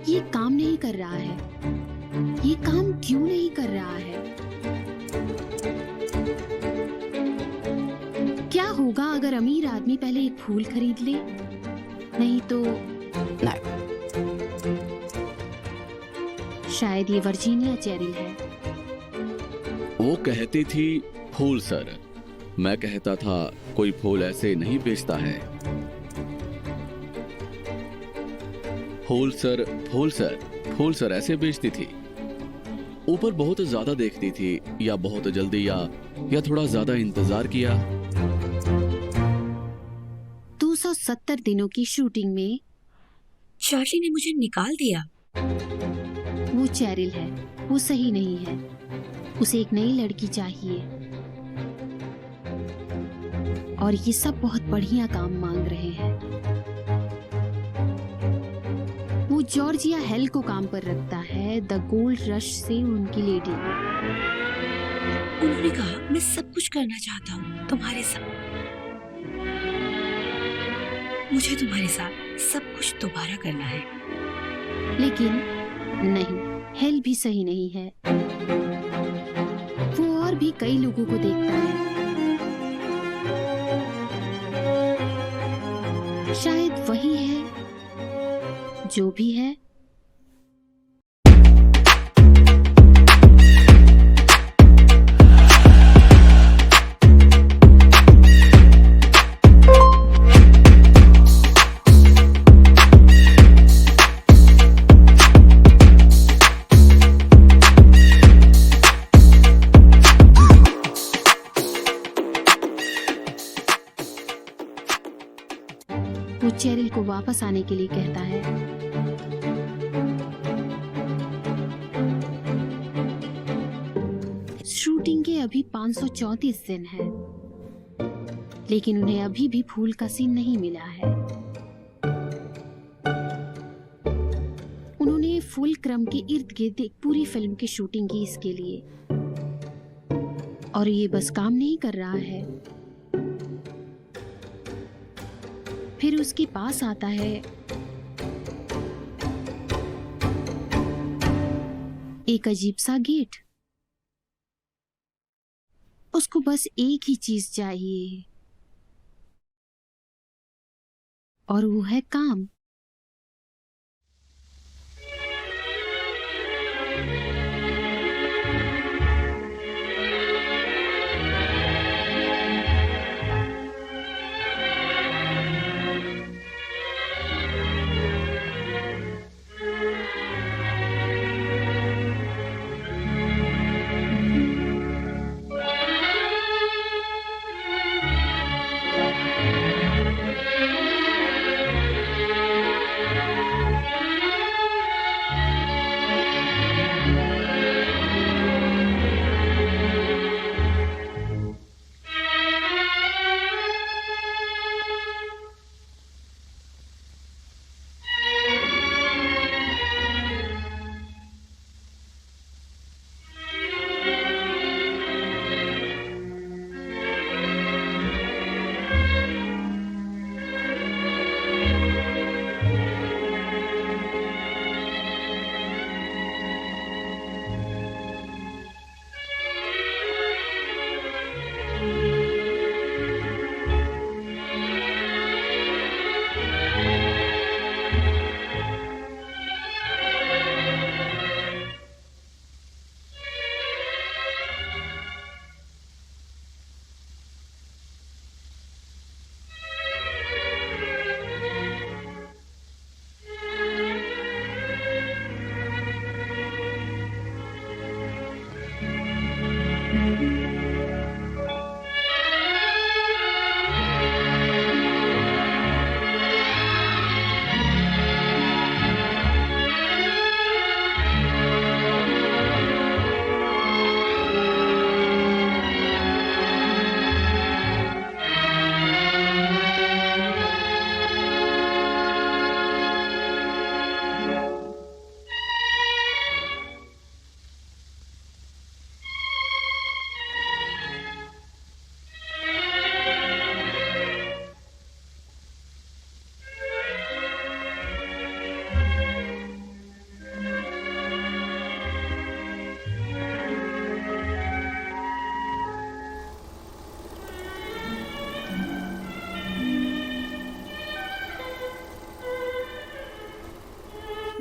ये काम नहीं कर रहा है। ये काम क्यों नहीं कर रहा है? क्या होगा अगर अमीर आदमी पहले एक फूल खरीद ले? नहीं तो शायद ये वर्जीनिया चेरिल है। वो कहती थी फूल सर, मैं कहता था कोई फूल ऐसे नहीं बेचता है। फूल सर, फूल सर, फूल सर ऐसे बेचती थी। ऊपर बहुत ज्यादा देखती थी, या बहुत जल्दी, या थोड़ा ज्यादा इंतजार किया। 270 दिनों की शूटिंग में चार्ली ने मुझे निकाल दिया। वो चेरिल है, वो सही नहीं है। उसे एक नई लड़की चाहिए, और ये सब बहुत बढ़िया काम मांग रहे हैं। वो जॉर्जिया हेल को काम पर रखता है, द गोल्ड रश से उनकी लेडी। उन्होंने कहा मैं सब कुछ करना चाहता हूँ तुम्हारे साथ। मुझे तुम्हारे साथ सब कुछ दोबारा करना है। लेकिन नहीं, हेल भी सही नहीं है। वो और भी कई लोगों को देखता है। शायद वही है जो भी है। वो चेरिल को वापस आने के लिए कहता है। शूटिंग के अभी 534 दिन हैं, लेकिन उन्हें अभी भी फूल का सीन नहीं मिला है। उन्होंने फुल क्रम के इर्द गिर्द एक पूरी फिल्म की शूटिंग की इसके लिए, और ये बस काम नहीं कर रहा है। फिर उसके पास आता है एक अजीब सा गेट। उसको बस एक ही चीज चाहिए, और वो है काम।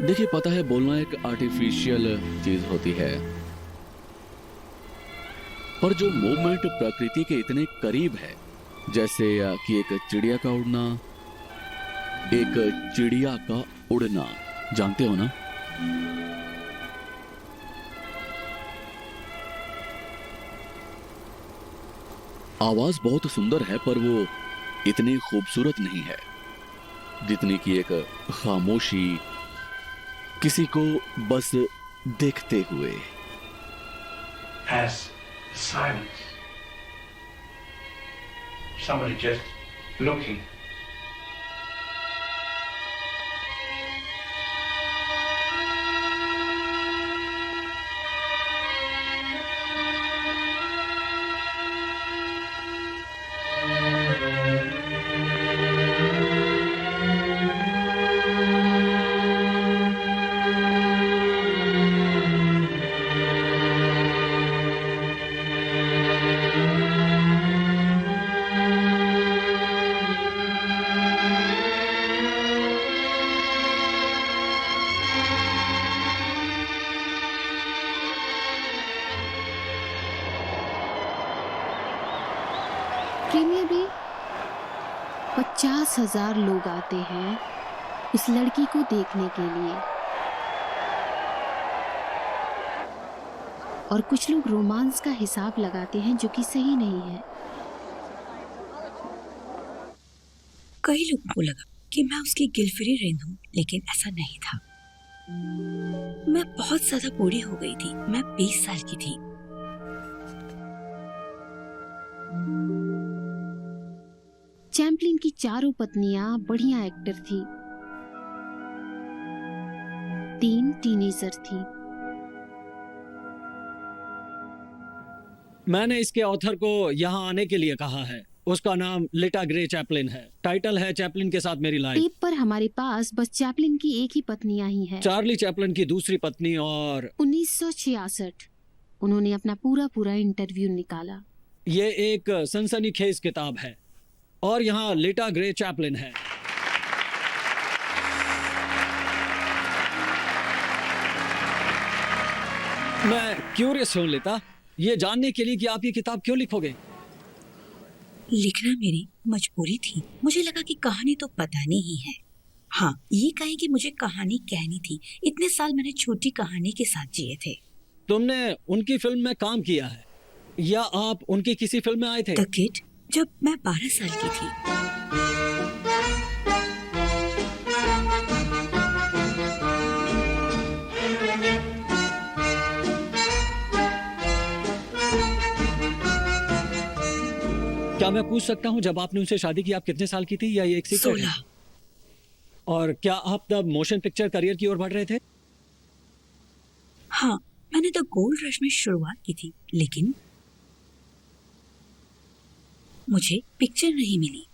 देखिए, पता है बोलना एक आर्टिफिशियल चीज होती है, पर जो मूवमेंट प्रकृति के इतने करीब है, जैसे कि एक चिड़िया का उड़ना, एक चिड़िया का उड़ना, जानते हो ना? आवाज बहुत सुंदर है, पर वो इतनी खूबसूरत नहीं है जितनी कि एक खामोशी किसी को बस देखते हुए। As silence. Somebody just looking. Premiere भी 50,000 लोग आते हैं उस लड़की को देखने के लिए, और कुछ लोग रोमांस का हिसाब लगाते हैं जो कि सही नहीं है। कई लोगों को लगा कि मैं उसकी गिलफ्री रेंद हूँ, लेकिन ऐसा नहीं था। मैं बहुत ज्यादा बूढ़ी हो गई थी। मैं 20 साल की थी। चैपलिन की चारों पत्नियां बढ़िया एक्टर थी। 3 टीनेजर थी। मैंने इसके ऑथर को यहाँ आने के लिए कहा है। उसका नाम लिटा ग्रे चैपलिन है। टाइटल है चैपलिन के साथ मेरी लाइफ। टेप पर हमारे पास बस चैपलिन की एक ही पत्नियां ही है, चार्ली चैपलिन की दूसरी पत्नी। और 1966 उन्होंने अपना पूरा इंटरव्यू निकाला। ये एक सनसनीखेज किताब है। और यहाँ लिटा ग्रे चैपलिन है। मैं क्यूरियस हूँ लिटा, ये जानने के लिए कि आप ये किताब क्यों लिखोगे। लिखना मेरी मजबूरी थी। मुझे लगा कि कहानी तो बतानी ही है। हाँ, ये कहें कि मुझे कहानी कहनी थी। इतने साल मैंने छोटी कहानी के साथ जिए थे। तुमने उनकी फिल्म में काम किया है या आप उनकी किसी फिल्म में आए थे? द किड, जब मैं 12 साल की थी। क्या मैं पूछ सकता हूँ जब आपने उनसे शादी की आप कितने साल की थी, या ये एक सीक्रेट है? 16। और क्या आप तब मोशन पिक्चर करियर की ओर बढ़ रहे थे? हाँ, मैंने द गोल्ड रश में शुरुआत की थी, लेकिन मुझे पिक्चर नहीं मिली।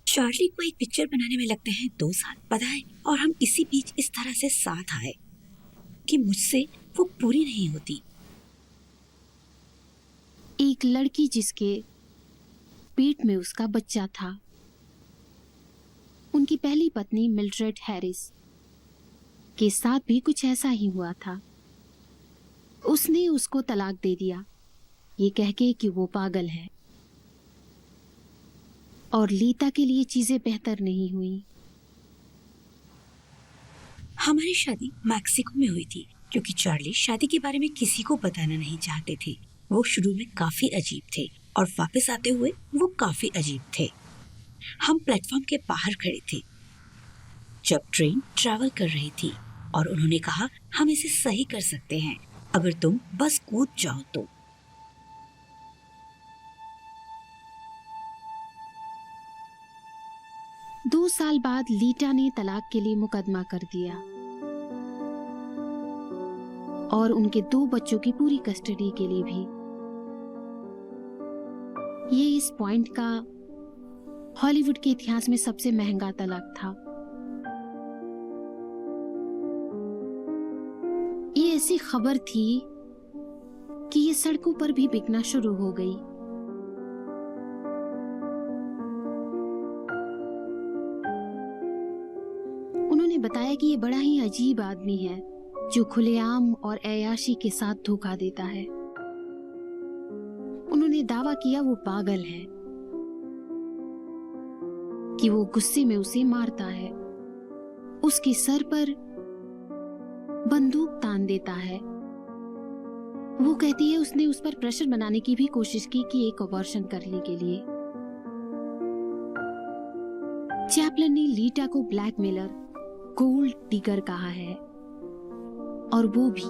चार्ली को एक पिक्चर बनाने में लगते हैं 2 साल, पता है? और हम इसी बीच इस तरह से साथ आए कि मुझसे वो पूरी नहीं होती। एक लड़की जिसके पेट में उसका बच्चा था। उनकी पहली पत्नी मिल्ड्रेड हैरिस के साथ भी कुछ ऐसा ही हुआ था। उसने उसको तलाक दे दिया, ये कहके कि वो पागल है। और लीता के लिए चीजें बेहतर नहीं हुई। हमारी शादी मैक्सिको में हुई थी, क्योंकि चार्ली शादी के बारे में किसी को बताना नहीं चाहते थे। वो शुरू में काफी अजीब थे और वापस आते हुए वो काफी अजीब थे। हम प्लेटफॉर्म के बाहर खड़े थे जब ट्रेन ट्रैवल कर रही थी और उन्होंने कहा हम इसे सही कर सकते हैं अगर तुम बस कूद जाओ तो। दो साल बाद लीटा ने तलाक के लिए मुकदमा कर दिया और उनके 2 बच्चों की पूरी कस्टडी के लिए भी। ये इस पॉइंट का हॉलीवुड के इतिहास में सबसे महंगा तलाक था। ये ऐसी खबर थी कि ये सड़कों पर भी बिकना शुरू हो गई। उन्होंने बताया कि ये बड़ा ही अजीब आदमी है जो खुलेआम और ऐयाशी के साथ धोखा देता है। उन्होंने दावा किया वो पागल है, कि वो गुस्से में उसे मारता है, उसके सर पर बंदूक तान देता है। वो कहती है उसने उस पर प्रेशर बनाने की भी कोशिश की कि एक अबॉर्शन करने के लिए। चैपलिन ने लीटा को ब्लैकमेलर, गोल्ड डिगर कहा है और वो भी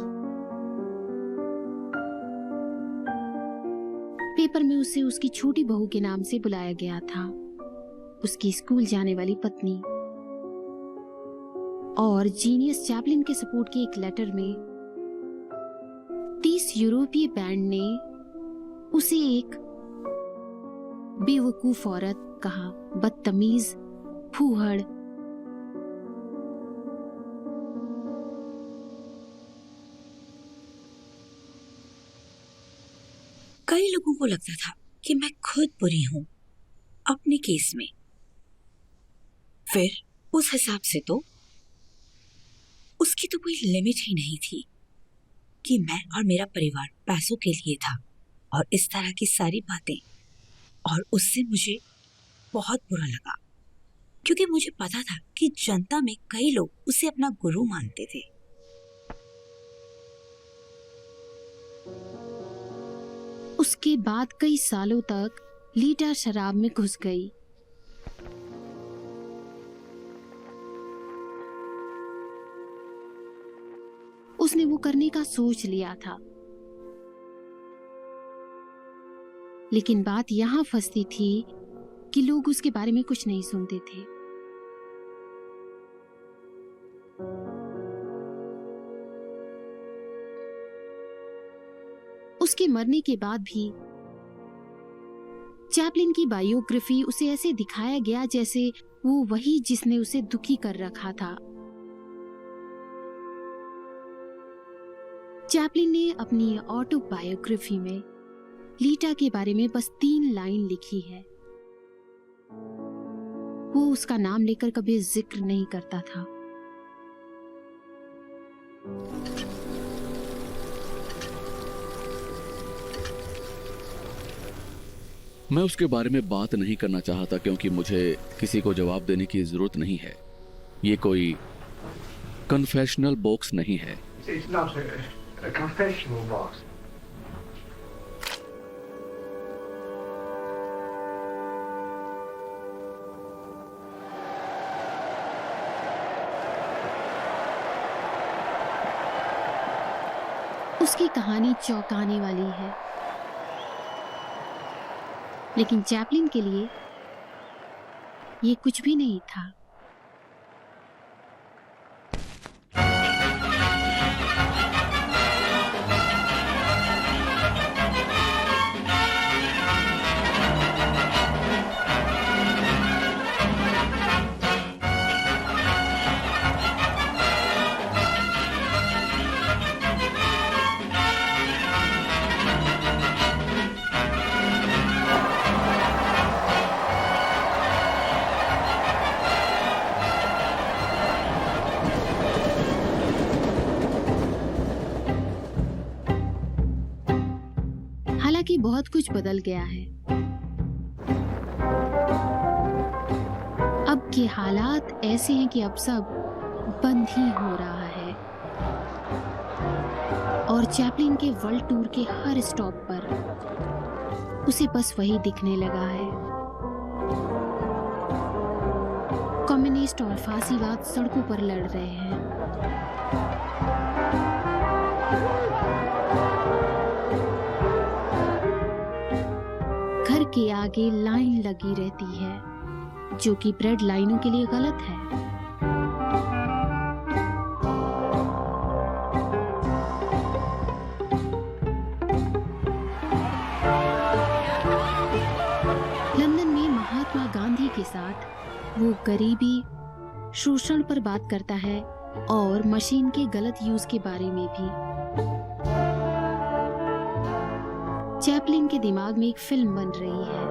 पेपर में उसे उसकी छोटी बहू के नाम से बुलाया गया था, उसकी स्कूल जाने वाली पत्नी। और जीनियस चैपलिन के सपोर्ट के एक लेटर में 30 यूरोपीय बैंड ने उसे एक बेवकूफ औरत कहा, बदतमीज, फूहड़। कई लोगों को लगता था कि मैं खुद बुरी हूं अपने केस में। फिर उस हिसाब से तो उसकी तो कोई लिमिट ही नहीं थी कि मैं और मेरा परिवार पैसों के लिए था और इस तरह की सारी बातें। और उससे मुझे बहुत बुरा लगा क्योंकि मुझे पता था कि जनता में कई लोग उसे अपना गुरु मानते थे। उसके बाद कई सालों तक लीटा शराब में घुस गई। उसने वो करने का सोच लिया था, लेकिन बात यहां फंसती थी कि लोग उसके बारे में कुछ नहीं सुनते थे। उसके मरने के बाद भी चैपलिन की बायोग्राफी उसे ऐसे दिखाया गया जैसे वो वही जिसने उसे दुखी कर रखा था। चैपलिन ने अपनी ऑटोबायोग्राफी में लीटा के बारे में बस 3 लाइन लिखी है। वो उसका नाम लेकर कभी जिक्र नहीं करता था। मैं उसके बारे में बात नहीं करना चाहता क्योंकि मुझे किसी को जवाब देने की जरूरत नहीं है। ये कोई कन्फेशनल बॉक्स नहीं है। It's not a confessional box. उसकी कहानी चौंकाने वाली है, लेकिन चैपलिन के लिए ये कुछ भी नहीं था। हालांकि बहुत कुछ बदल गया है। अब के हालात ऐसे हैं कि अब सब बंद ही हो रहा है और और चैपलिन के वर्ल्ड टूर के हर स्टॉप पर उसे बस वही दिखने लगा है। कम्युनिस्ट और फांसीवाद सड़कों पर लड़ रहे हैं। घर के आगे लाइन लगी रहती है, जो कि ब्रेड लाइनों के लिए गलत है। लंदन में महात्मा गांधी के साथ वो गरीबी, शोषण पर बात करता है और मशीन के गलत यूज के बारे में भी। चैपलिन के दिमाग में एक फिल्म बन रही है।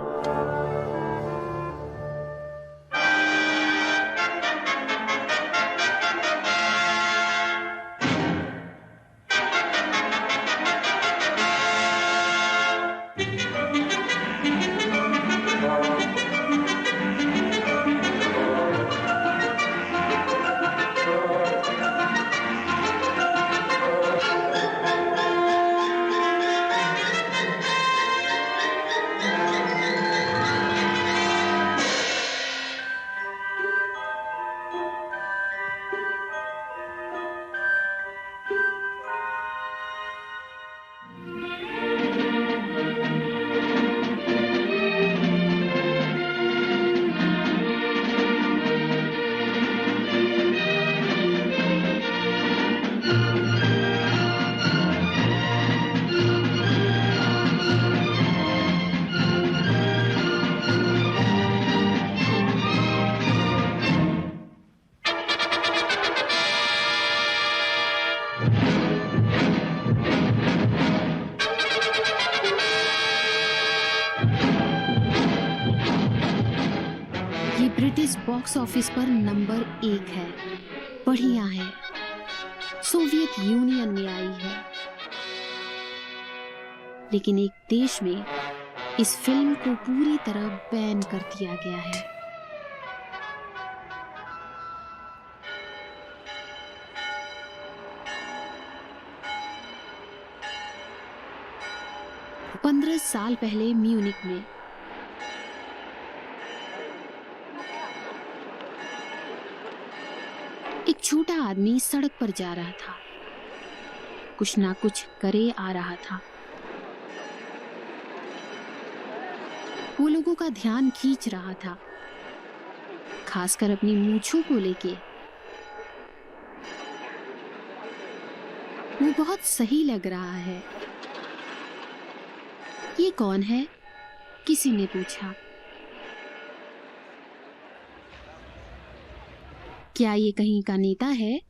ब्रिटिश बॉक्स ऑफिस पर नंबर 1 है। बढ़िया है। सोवियत यूनियन में आई है, लेकिन एक देश में इस फिल्म को पूरी तरह बैन कर दिया गया है। पंद्रह साल पहले म्यूनिक में एक छोटा आदमी सड़क पर जा रहा था, कुछ ना कुछ करे आ रहा था। वो लोगों का ध्यान खींच रहा था, खासकर अपनी मूंछों को लेके। वो बहुत सही लग रहा है। ये कौन है? किसी ने पूछा। क्या ये कहीं का नेता है?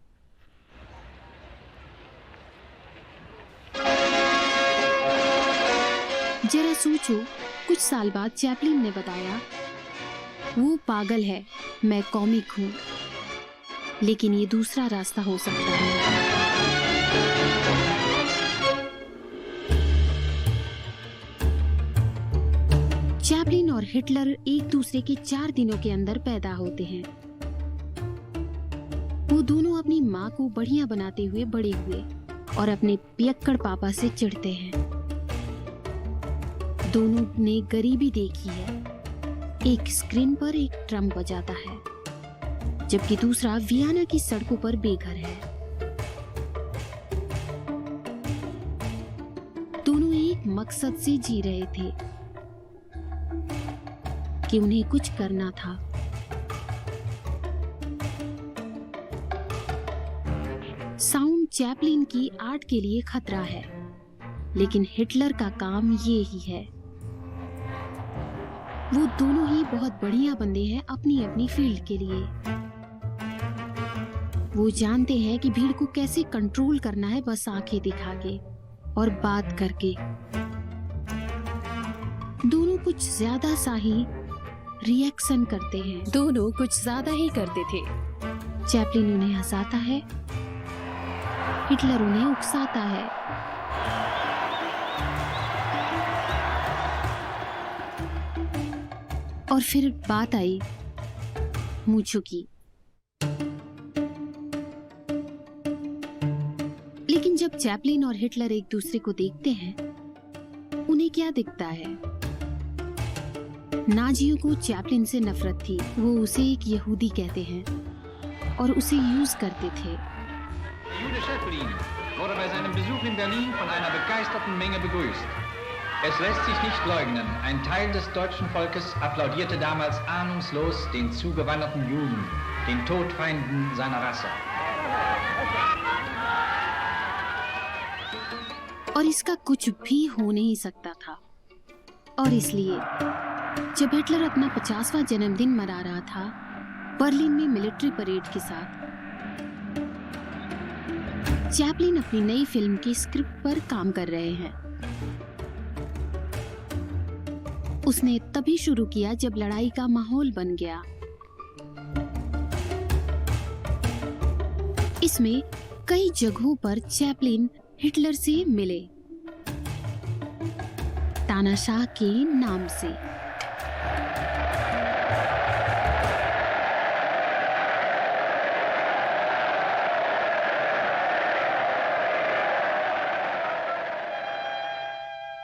जरा सोचो, कुछ साल बाद चैपलिन ने बताया, वो पागल है, मैं कॉमिक हूं, लेकिन ये दूसरा रास्ता हो सकता है। चैपलिन और हिटलर एक दूसरे के 4 दिनों के अंदर पैदा होते हैं। वो दोनों अपनी माँ को बढ़िया बनाते हुए बड़े हुए और अपने पियक्कड़ पापा से चिढ़ते हैं। दोनों ने गरीबी देखी है। एक स्क्रीन पर एक ड्रम बजाता है, जबकि दूसरा वियना की सड़कों पर बेघर है। दोनों एक मकसद से जी रहे थे कि उन्हें कुछ करना था। साउंड चैपलिन की आर्ट के लिए खतरा है, लेकिन हिटलर का काम ये ही है। वो दोनों ही बहुत बढ़िया बंदे हैं अपनी अपनी फील्ड के लिए। वो जानते हैं कि भीड़ को कैसे कंट्रोल करना है, बस आंखें दिखा के और बात करके। दोनों कुछ ज्यादा सा ही रिएक्शन करते हैं। दोनों कुछ ज्यादा ही करते थे। चैपलिन उन्हें हंसाता है, हिटलर उन्हें उकसाता है। और फिर बात आई मूंछों की। लेकिन जब जब चैपलिन और हिटलर एक दूसरे को देखते हैं, उन्हें क्या दिखता है? नाजियों को चैपलिन से नफरत थी। वो उसे एक यहूदी कहते हैं और उसे यूज करते थे। Jude Schäfflin wurde bei seinem Besuch in Berlin von einer begeisterten Menge begrüßt. Es lässt sich nicht leugnen, ein Teil des deutschen Volkes applaudierte damals ahnungslos den zugewanderten Juden, den Todfeinden seiner Rasse. और इसका कुछ भी हो नहीं सकता था। और इसलिए जब हिटलर अपना 50वां जन्मदिन मना रहा था बर्लिन में मिलिट्री परेड के साथ, चैपलिन अपनी नई फिल्म की स्क्रिप्ट पर काम कर रहे हैं। उसने तभी शुरू किया जब लड़ाई का माहौल बन गया। इसमें कई जगहों पर चैपलिन हिटलर से मिले, तानाशाह के नाम से।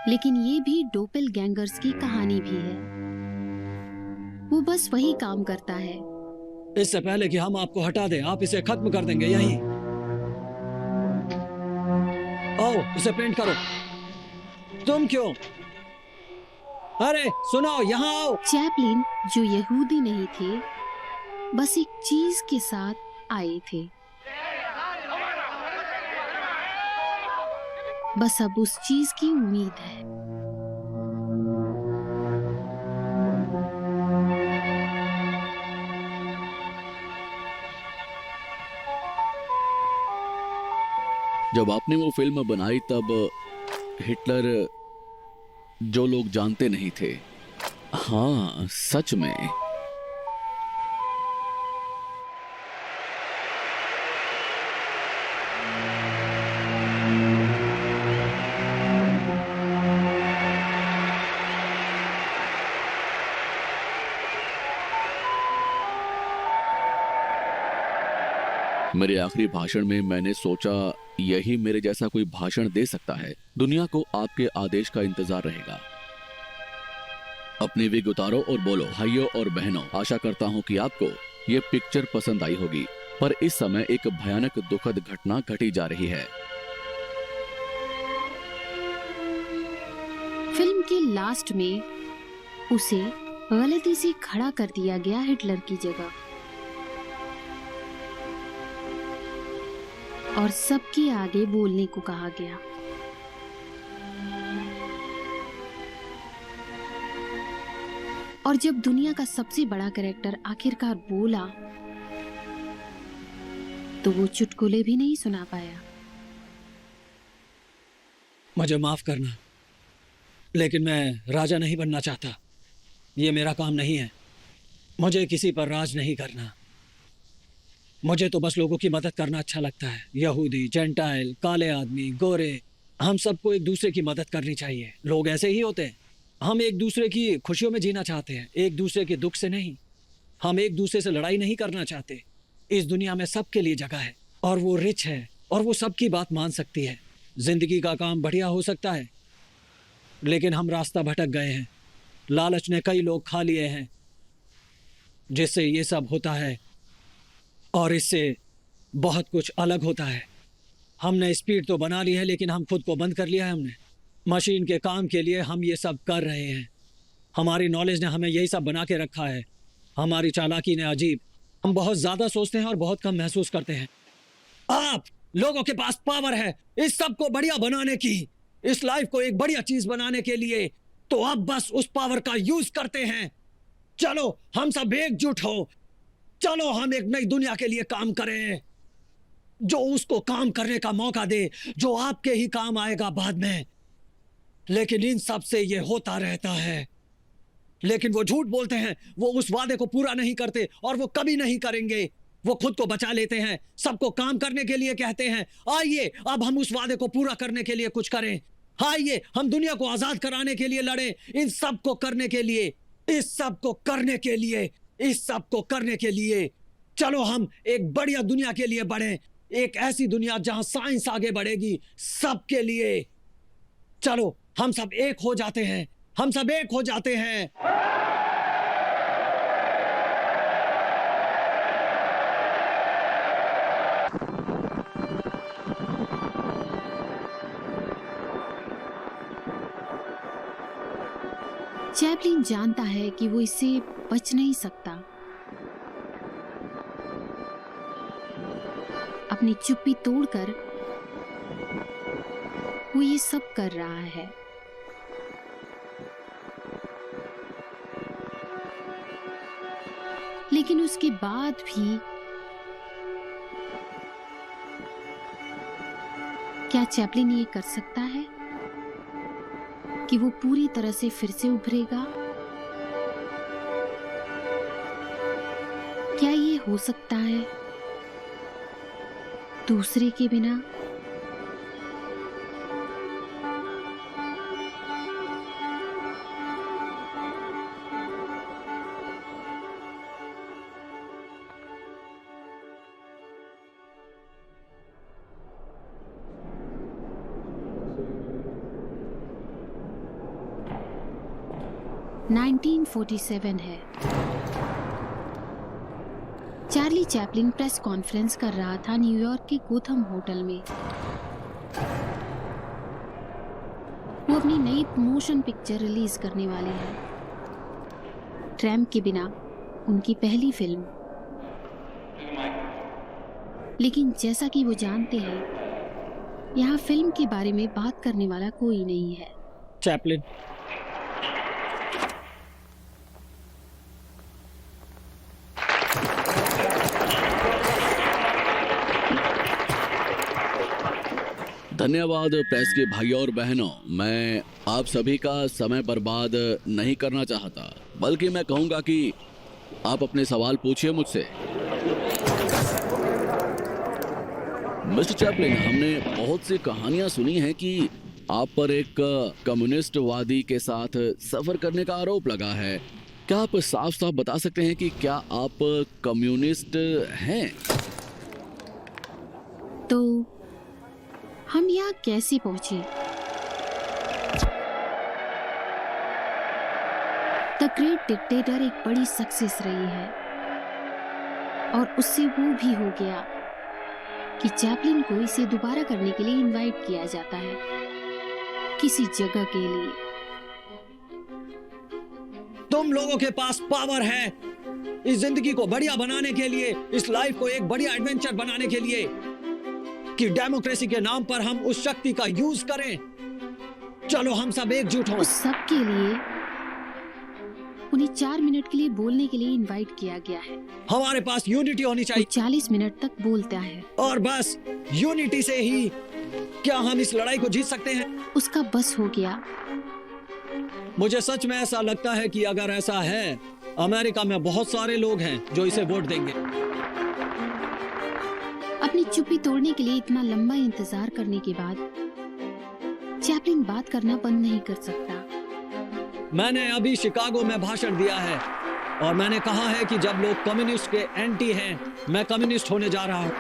लेकिन ये भी डोपेलगैंगर्स की कहानी भी है। वो बस वही काम करता है। इससे पहले कि हम आपको हटा दें, आप इसे खत्म कर देंगे यहीं। आओ, इसे पेंट करो। तुम क्यों? अरे सुनो, यहाँ आओ। चैपलिन, जो यहूदी नहीं थे, बस एक चीज के साथ आए थे। बस अब उस चीज की उम्मीद है। जब आपने वो फिल्म बनाई तब हिटलर जो लोग जानते नहीं थे, हाँ सच में मेरे आखिरी भाषण में मैंने सोचा यही मेरे जैसा कोई भाषण दे सकता है। दुनिया को आपके आदेश का इंतजार रहेगा। अपनी विग उतारो और बोलो, भाइयों और बहनों, आशा करता हूं कि आपको ये पिक्चर पसंद आई होगी। पर इस समय एक भयानक दुखद घटना घटी जा रही है। फिल्म के लास्ट में उसे गलती से खड़ा कर दिया गया हिटलर की जगह, और सबके आगे बोलने को कहा गया। और जब दुनिया का सबसे बड़ा कैरेक्टर आखिरकार बोला तो वो चुटकुले भी नहीं सुना पाया। मुझे माफ करना, लेकिन मैं राजा नहीं बनना चाहता। ये मेरा काम नहीं है। मुझे किसी पर राज नहीं करना। मुझे तो बस लोगों की मदद करना अच्छा लगता है। यहूदी, जेंटाइल, काले आदमी, गोरे, हम सबको एक दूसरे की मदद करनी चाहिए। लोग ऐसे ही होते हैं। हम एक दूसरे की खुशियों में जीना चाहते हैं, एक दूसरे के दुख से नहीं। हम एक दूसरे से लड़ाई नहीं करना चाहते। इस दुनिया में सबके लिए जगह है, और वो रिच है, और वो सबकी बात मान सकती है। जिंदगी का काम बढ़िया हो सकता है, लेकिन हम रास्ता भटक गए हैं। लालच ने कई लोग खा लिए हैं, जिससे ये सब होता है, और इससे बहुत कुछ अलग होता है। हमने स्पीड तो बना ली है, लेकिन हम खुद को बंद कर लिया है। हमने मशीन के काम के लिए हम ये सब कर रहे हैं। हमारी नॉलेज ने हमें यही सब बना के रखा है। हमारी चालाकी ने अजीब। हम बहुत ज़्यादा सोचते हैं और बहुत कम महसूस करते हैं। आप लोगों के पास पावर है इस सब को बढ़िया बनाने की, इस लाइफ को एक बढ़िया चीज़ बनाने के लिए, तो अब बस उस पावर का यूज़ करते हैं। चलो हम सब एकजुट हो, चलो हम एक नई दुनिया के लिए काम करें, जो उसको काम करने का मौका दे, जो आपके ही काम आएगा बाद में। लेकिन इन सब से ये होता रहता है। लेकिन वो झूठ बोलते हैं, वो उस वादे को पूरा नहीं करते, और वो कभी नहीं करेंगे। वो खुद को बचा लेते हैं, सबको काम करने के लिए कहते हैं। आइए अब हम उस वादे को पूरा करने के लिए कुछ करें। आइए हम दुनिया को आजाद कराने के लिए लड़ें। इन सब को करने के लिए, इस सब को करने के लिए, इस सब को करने के लिए चलो हम एक बढ़िया दुनिया के लिए बढ़ें। एक ऐसी दुनिया जहां साइंस आगे बढ़ेगी सबके लिए। चलो हम सब एक हो जाते हैं, हम सब एक हो जाते हैं। चैपलिन जानता है कि वो इससे बच नहीं सकता। अपनी चुप्पी तोड़कर वो ये सब कर रहा है। लेकिन उसके बाद भी क्या चैपलिन ये कर सकता है कि वो पूरी तरह से फिर से उभरेगा? क्या ये हो सकता है दूसरे के बिना? (1947) है। चार्ली चैपलिन प्रेस कॉन्फ्रेंस कर रहा था न्यूयॉर्क के गोथम होटल में। वो अपनी नई मोशन पिक्चर रिलीज करने वाले हैं, ट्रैम्प के बिना, उनकी पहली फिल्म। लेकिन जैसा कि वो जानते हैं, यहाँ फिल्म के बारे में बात करने वाला कोई नहीं है। चैपलिन, धन्यवाद प्रेस के भाई और बहनों। मैं आप सभी का समय बर्बाद नहीं करना चाहता, बल्कि मैं कहूंगा कि आप अपने सवाल पूछिए मुझसे। मिस्टर चैपलिन, हमने बहुत सी कहानियां सुनी हैं कि आप पर एक कम्युनिस्टवादी के साथ सफर करने का आरोप लगा है। क्या आप साफ साफ बता सकते हैं कि क्या आप कम्युनिस्ट हैं? तो हम यहाँ कैसे पहुंचे? द ग्रेट डिक्टेटर एक बड़ी सक्सेस रही है, और उससे वो भी हो गया कि चैपलिन को इसे दोबारा करने के लिए इनवाइट किया जाता है, किसी जगह के लिए। तुम लोगों के पास पावर है इस जिंदगी को बढ़िया बनाने के लिए, इस लाइफ को एक बढ़िया एडवेंचर बनाने के लिए, कि डेमोक्रेसी के नाम पर हम उस शक्ति का यूज करें। चलो हम सब एकजुट हों। उस सब के लिए उन्हें 4 मिनट के लिए बोलने के लिए इनवाइट किया गया है। हमारे पास यूनिटी होनी चाहिए। 40 मिनट तक बोलता है, और बस यूनिटी से ही क्या हम इस लड़ाई को जीत सकते हैं। उसका बस हो गया। मुझे सच में ऐसा लगता है कि अगर ऐसा है, अमेरिका में बहुत सारे लोग हैं जो इसे वोट देंगे। अपनी चुप्पी तोड़ने के लिए इतना लंबा इंतजार करने के बाद चैपलिन बात करना बंद नहीं कर सकता। मैंने अभी शिकागो में भाषण दिया है और मैंने कहा है कि जब लोग कम्युनिस्ट के एंटी हैं, मैं कम्युनिस्ट होने जा रहा हूं।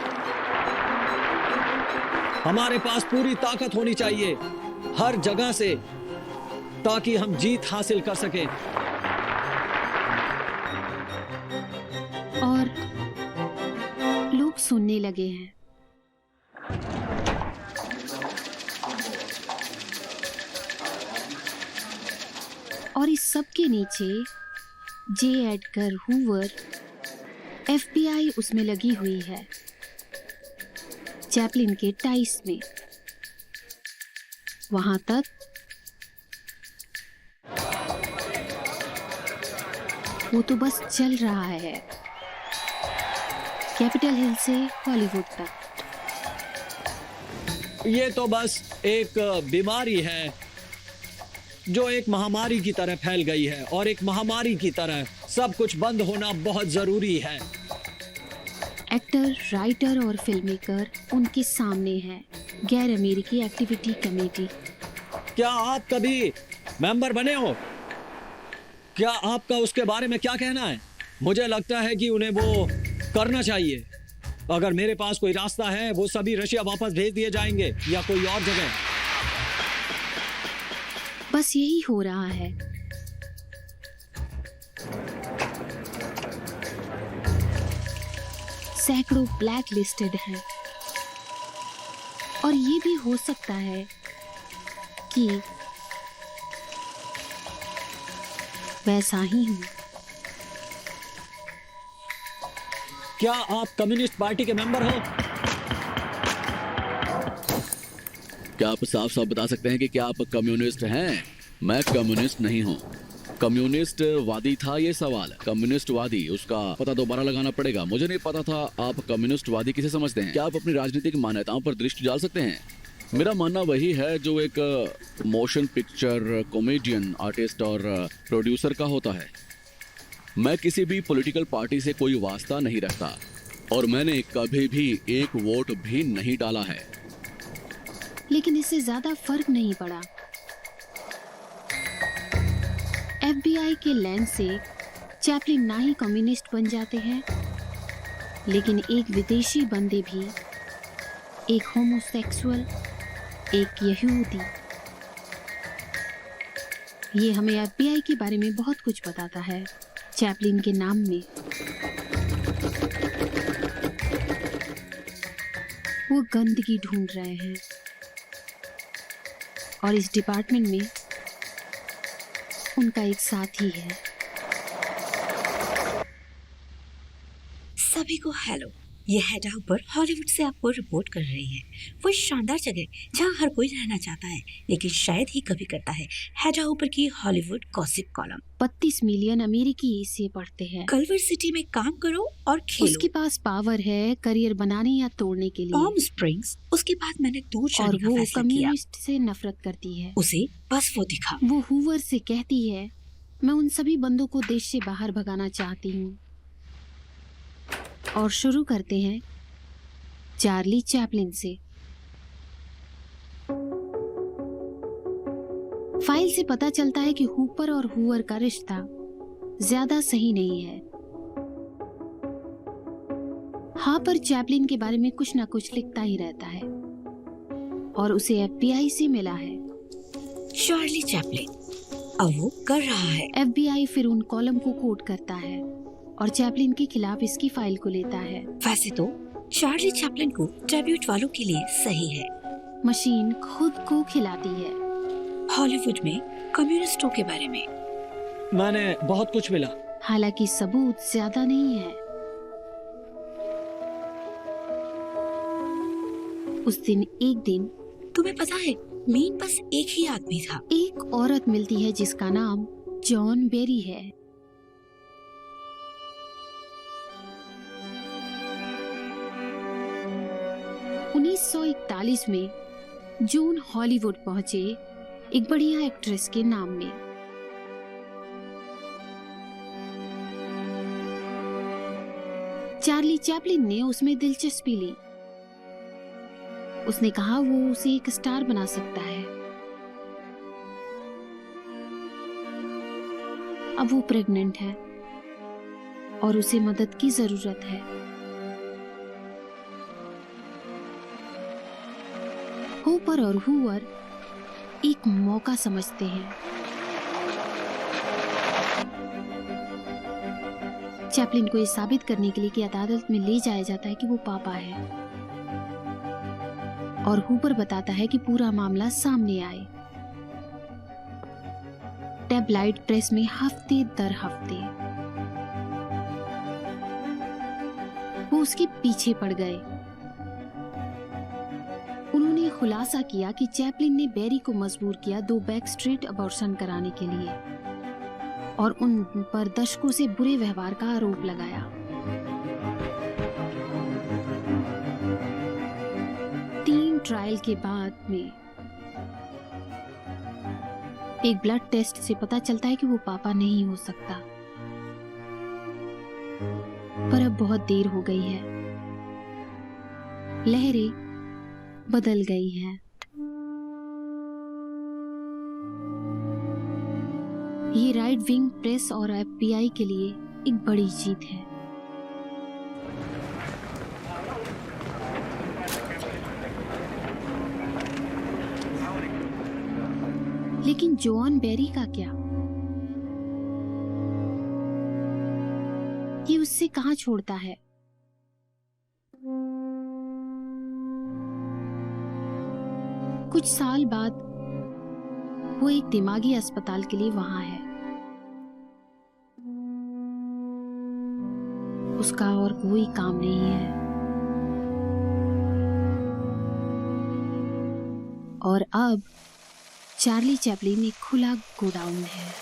हमारे पास पूरी ताकत होनी चाहिए हर जगह से, ताकि हम जीत हासिल कर सकें। और लोग सुनने लगे हैं। और इस सब के नीचे जे एडगर हूवर, FBI उसमें लगी हुई है, चैपलिन के टाइस में। वहां तक वो तो बस चल रहा है, कैपिटल हिल से हॉलीवुड तक। ये तो बस एक बीमारी है जो एक महामारी की तरह फैल गई है, और एक महामारी की तरह सब कुछ बंद होना बहुत जरूरी है। एक्टर, राइटर और फिल्म मेकर उनके सामने है। गैर अमेरिकी एक्टिविटी कमेटी। क्या आप कभी मेंबर बने हो? क्या आपका उसके बारे में क्या कहना है? मुझे लगता है कि उन्हें वो करना चाहिए। अगर मेरे पास कोई रास्ता है, वो सभी रशिया वापस भेज दिए जाएंगे या कोई और जगह। बस यही हो रहा है। सैकड़ों ब्लैक लिस्टेड हैं और ये भी हो सकता है कि वैसा ही हो। क्या आप कम्युनिस्ट पार्टी के मेंबर हो? क्या आप साफ साफ बता सकते हैं कि क्या आप कम्युनिस्ट हैं? मैं कम्युनिस्ट नहीं हूँ। कम्युनिस्ट वादी था ये सवाल। कम्युनिस्ट वादी, उसका पता दोबारा लगाना पड़ेगा। मुझे नहीं पता था आप कम्युनिस्ट वादी किसे समझते हैं। क्या आप अपनी राजनीतिक मान्यताओं पर दृष्टि डाल सकते हैं? मेरा मानना वही है जो एक मोशन पिक्चर कॉमेडियन, आर्टिस्ट और प्रोड्यूसर का होता है। मैं किसी भी पॉलिटिकल पार्टी से कोई वास्ता नहीं रखता और मैंने कभी भी एक वोट भी नहीं डाला है। लेकिन इससे ज्यादा फर्क नहीं पड़ा। FBI के लेंस से चैपलिन ना ही कम्युनिस्ट बन जाते हैं, लेकिन एक विदेशी बंदे भी, एक होमोसेक्सुअल, एक यहूदी। ये हमें FBI के बारे में बहुत कुछ बताता है चैपलिन के नाम में। वो गंदगी ढूंढ रहे हैं और इस डिपार्टमेंट में उनका एक साथी है। सभी को हेलो, ये हेडा ऊपर हॉलीवुड से आपको रिपोर्ट कर रही है। वो शानदार जगह जहाँ हर कोई रहना चाहता है लेकिन शायद ही कभी करता है। हेडा ऊपर की हॉलीवुड गॉसिप कॉलम। 32 मिलियन अमेरिकी इसे पढ़ते हैं। कल्वर सिटी में काम करो और खेलो। उसके पास पावर है करियर बनाने या तोड़ने के लिए। पॉम स्प्रिंग्स, उसके बाद मैंने दूर और जाने का वो फैसला किया। कम्युनिस्ट से नफरत करती है। उसे बस वो दिखा। वो हूवर से कहती है, मैं उन सभी बंदों को देश से बाहर भगाना चाहती हूँ। और शुरू करते हैं चार्ली चैपलिन से। फाइल से पता चलता है कि हूपर और हूवर का रिश्ता ज्यादा सही नहीं है। हापर चैपलिन के बारे में कुछ ना कुछ लिखता ही रहता है और उसे FBI से मिला है। चार्ली चैपलिन अब वो कर रहा है। FBI फिर उन कॉलम को कोट करता है और चैपलिन के खिलाफ इसकी फाइल को लेता है। वैसे तो चार्ली चैपलिन को ट्रिब्यूट वालों के लिए सही है। मशीन खुद को खिलाती है। हॉलीवुड में कम्युनिस्टों के बारे में मैंने बहुत कुछ मिला, हालांकि सबूत ज्यादा नहीं है। उस दिन एक दिन, तुम्हें पता है, मेन बस एक ही आदमी था। एक औरत मिलती है जिसका नाम जॉन बेरी है। (1941) में जून हॉलीवुड पहुंचे एक बढ़िया एक्ट्रेस के नाम में। चार्ली चैपलिन ने उसमें दिलचस्पी ली। उसने कहा वो उसे एक स्टार बना सकता है। अब वो प्रेग्नेंट है और उसे मदद की जरूरत है। हूपर और हूवर एक मौका समझते हैं। चैपलिन को ये साबित करने के लिए कि अदालत में ले जाया जाता है कि वो पापा है, और हूपर बताता है कि पूरा मामला सामने आए। टैबलाइड प्रेस में हफ्ते दर हफ्ते वो उसके पीछे पड़ गए। उन्होंने खुलासा किया कि चैपलिन ने बेरी को मजबूर किया 2 बैकस्ट्रीट अबॉर्शन कराने के लिए और उन पर दशकों से बुरे व्यवहार का आरोप लगाया। ट्रायल के बाद में एक ब्लड टेस्ट से पता चलता है कि वो पापा नहीं हो सकता। पर अब बहुत देर हो गई है, लहरें बदल गई हैं। ये राइट विंग प्रेस और FBI के लिए एक बड़ी जीत है। लेकिन जॉन बेरी का क्या? ये उससे कहां छोड़ता है? कुछ साल बाद वो एक दिमागी अस्पताल के लिए वहां है। उसका और कोई काम नहीं है और अब चार्ली चैपलिन एक खुला गोडाउन है।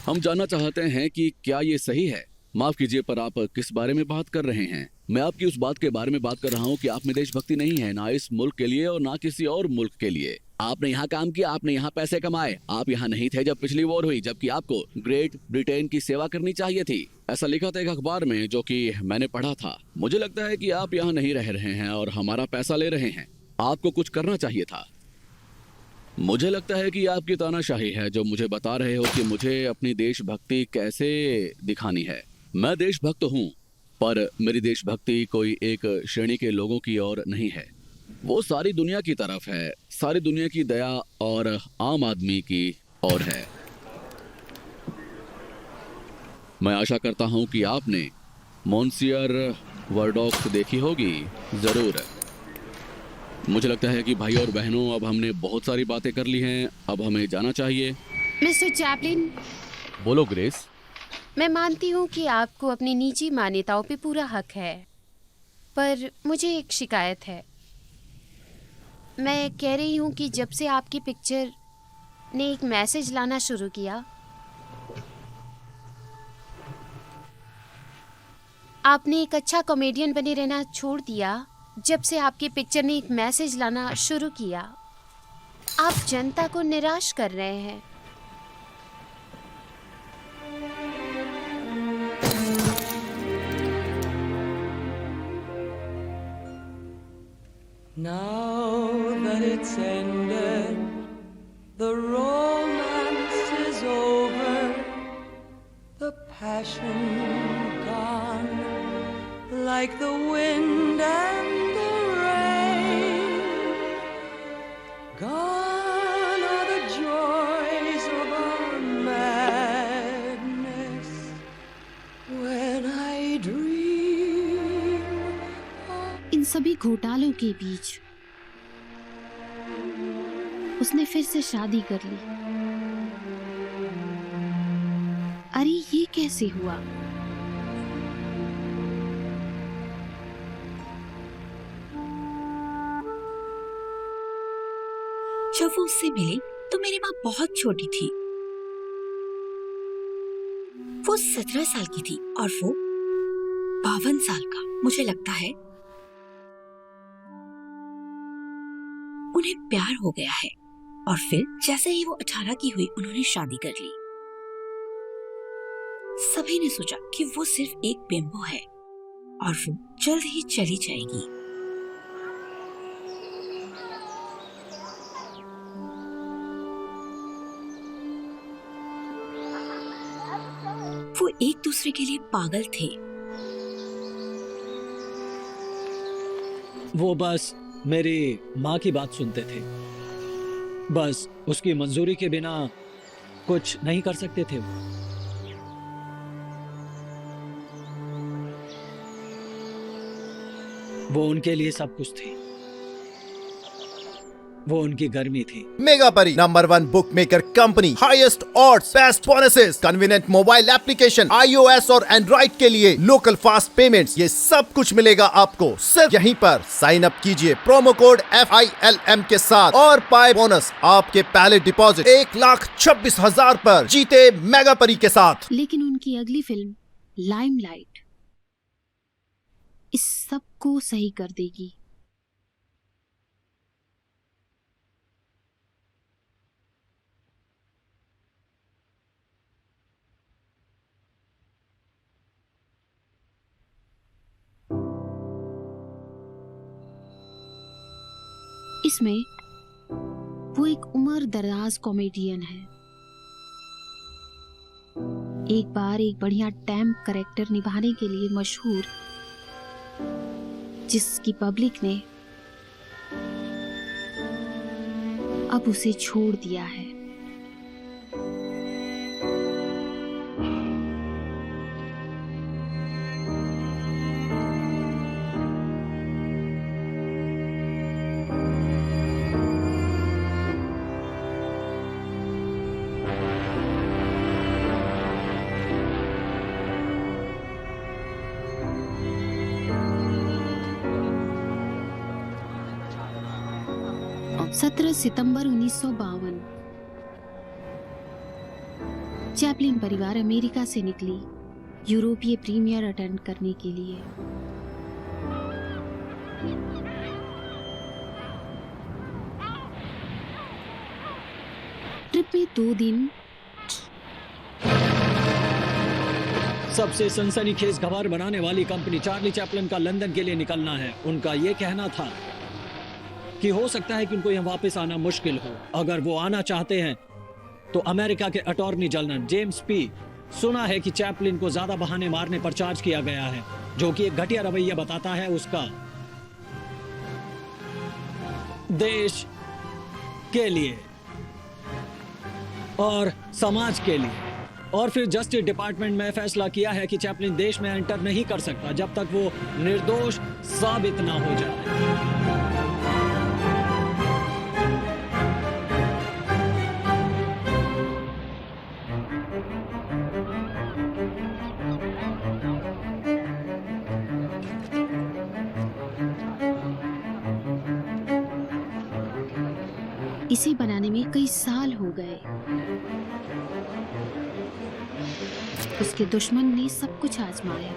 हम जानना चाहते हैं कि क्या ये सही है? माफ कीजिए, पर आप किस बारे में बात कर रहे हैं? मैं आपकी उस बात के बारे में बात कर रहा हूँ कि आप में देशभक्ति नहीं है, ना इस मुल्क के लिए और ना किसी और मुल्क के लिए। आपने यहाँ काम किया, आपने यहाँ पैसे कमाए। आप यहाँ नहीं थे जब पिछली वॉर हुई, जबकि आपको ग्रेट ब्रिटेन की सेवा करनी चाहिए थी। ऐसा लिखा था एक अखबार में, जो कि मैंने पढ़ा था। मुझे लगता है कि आप यहाँ नहीं रह रहे हैं और हमारा पैसा ले रहे हैं। आपको कुछ करना चाहिए था। मुझे लगता है कि आपकी तानाशाही है जो मुझे बता रहे हो कि मुझे अपनी देशभक्ति कैसे दिखानी है। मैं देशभक्त हूँ, पर मेरी देशभक्ति कोई एक श्रेणी के लोगों की ओर नहीं है। वो सारी दुनिया की तरफ है, सारी दुनिया की दया और आम आदमी की ओर है। मैं आशा करता हूँ कि आपने मोन्सियर वर्डॉक्स देखी होगी। जरूर। मुझे लगता है कि भाई और बहनों, अब हमने बहुत सारी बातें कर ली हैं, अब हमें जाना चाहिए। Mister Chaplin. बोलो ग्रेस। मैं मानती हूँ कि आपको अपनी निजी मान्यताओं पे पूरा हक है, पर मुझे एक शिकायत है। मैं कह रही हूँ कि जब से आपकी पिक्चर ने एक मैसेज लाना शुरू किया, आपने एक अच्छा कॉमेडियन बने रहना छोड़ दिया। जब से आपकी पिक्चर ने एक मैसेज लाना शुरू किया, आप जनता को निराश कर रहे हैं। Now that it's ended, the romance is over, the passion gone, like the wind and the rain. Gone are the joys of our madness when I dream. इन सभी घोटालों के बीच उसने फिर से शादी कर ली। अरे ये कैसे हुआ? जब वो उससे मिली तो मेरी माँ बहुत छोटी थी। वो 17 साल की थी और वो 52 साल का। मुझे लगता है उन्हें प्यार हो गया है और फिर जैसे ही वो 18 की हुई, उन्होंने शादी कर ली। सभी ने सोचा कि वो सिर्फ एक बिंबो है और वो जल्द ही चली जाएगी। वो एक दूसरे के लिए पागल थे। वो बस मेरी माँ की बात सुनते थे, बस उसकी मंजूरी के बिना कुछ नहीं कर सकते थे। वो उनके लिए सब कुछ थी, वो उनकी गर्मी थी। मेगा परी #1 book maker company, highest odds, best bonuses, convenient mobile application, iOS और एंड्रॉइड के लिए लोकल फास्ट पेमेंट्स, ये सब कुछ मिलेगा आपको सिर्फ यहीं पर। साइन अप कीजिए प्रोमो कोड FILM के साथ और पाए बोनस आपके पहले डिपॉजिट 1,26,000 पर। जीते मेगा परी के साथ। लेकिन उनकी अगली फिल्म लाइमलाइट इस सब को सही कर देगी। इसमें वो एक उम्र दराज कॉमेडियन है। एक बार एक बढ़िया टैम्प कैरेक्टर निभाने के लिए मशहूर, जिसकी पब्लिक ने अब उसे छोड़ दिया है। सत्रह सितंबर 1952 चैपलिन परिवार अमेरिका से निकली यूरोपीय प्रीमियर अटेंड करने के लिए। ट्रिप में 2 दिन सबसे सनसनीखेज खबर बनाने वाली कंपनी चार्ली चैपलिन का लंदन के लिए निकलना है। उनका यह कहना था कि हो सकता है कि उनको यहाँ वापस आना मुश्किल हो। अगर वो आना चाहते हैं तो अमेरिका के अटॉर्नी जनरल जेम्स पी, सुना है कि चैपलिन को ज्यादा बहाने मारने पर चार्ज किया गया है, जो कि एक घटिया रवैया बताता है उसका देश के लिए और समाज के लिए। और फिर जस्टिस डिपार्टमेंट में फैसला किया है कि चैपलिन देश में एंटर नहीं कर सकता जब तक वो निर्दोष साबित ना हो जाए। इसे बनाने में कई साल हो गए। उसके दुश्मन ने सब कुछ आजमाया,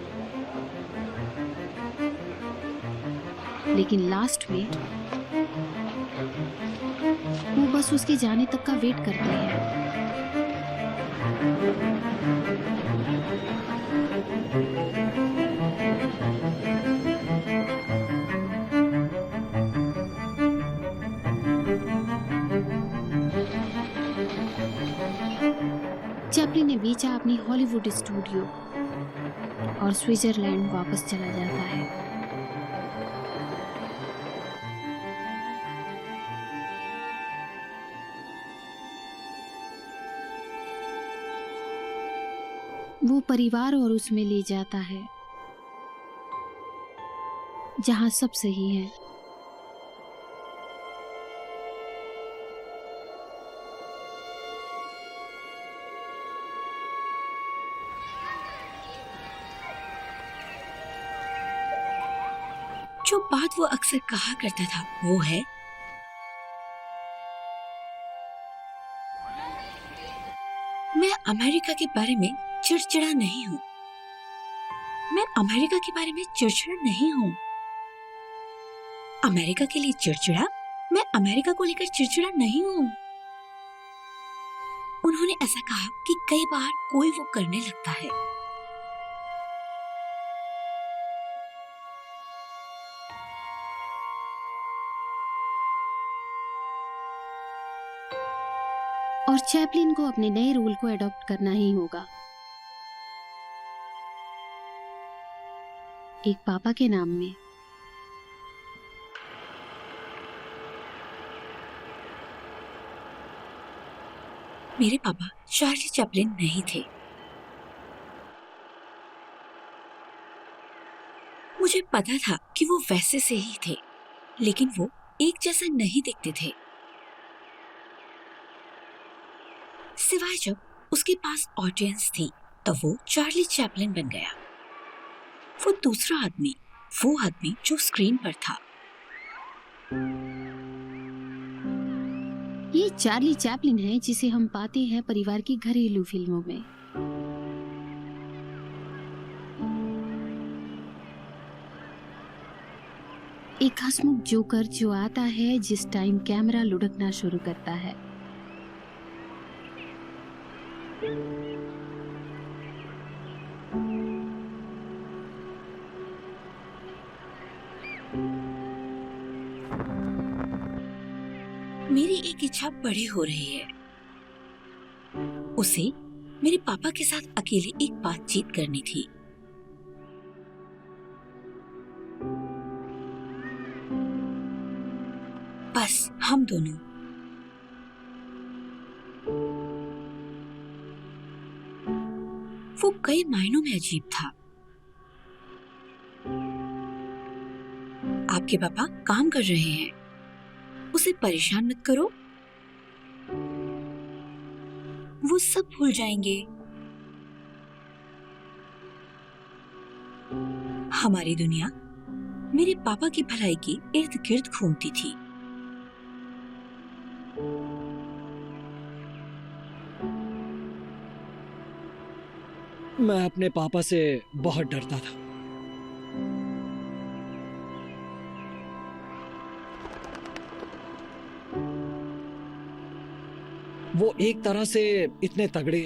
लेकिन लास्ट में वो बस उसके जाने तक का वेट करते हैं। चैपलिन ने बेचा अपनी हॉलीवुड स्टूडियो और स्विट्जरलैंड वापस चला जाता है। वो परिवार और उसमें ले जाता है जहां सब सही है। जो बात वो अक्सर कहा करता था वो है, मैं अमेरिका के बारे में चिड़चिड़ा नहीं हूँ। मैं अमेरिका के बारे में चिड़चिड़ा नहीं हूँ। अमेरिका के लिए चिड़चिड़ा, मैं अमेरिका को लेकर चिड़चिड़ा नहीं हूँ। उन्होंने ऐसा कहा कि कई बार कोई वो करने लगता है। और चैपलिन को अपने नए रोल को अडॉप्ट करना ही होगा। एक पापा के नाम में। मेरे पापा चार्ली चैपलिन नहीं थे। मुझे पता था कि वो वैसे से ही थे, लेकिन वो एक जैसा नहीं दिखते थे। सिवाय जब उसके पास ऑडियंस थी तब वो चार्ली चैपलिन बन गया। वो दूसरा आदमी, वो आदमी जो स्क्रीन पर था। ये चार्ली चैपलिन है जिसे हम पाते हैं परिवार की घरेलू फिल्मों में। एक हंसमुख जोकर जो आता है जिस टाइम कैमरा लुढ़कना शुरू करता है। मेरी एक इच्छा बड़ी हो रही है। उसे मेरे पापा के साथ अकेले एक बातचीत करनी थी। बस हम दोनों, वो कई मायनों में अजीब था। आपके पापा काम कर रहे हैं, उसे परेशान मत करो, वो सब भूल जाएंगे। हमारी दुनिया मेरे पापा की भलाई की इर्द गिर्द घूमती थी। मैं अपने पापा से बहुत डरता था। वो एक तरह से इतने तगड़े,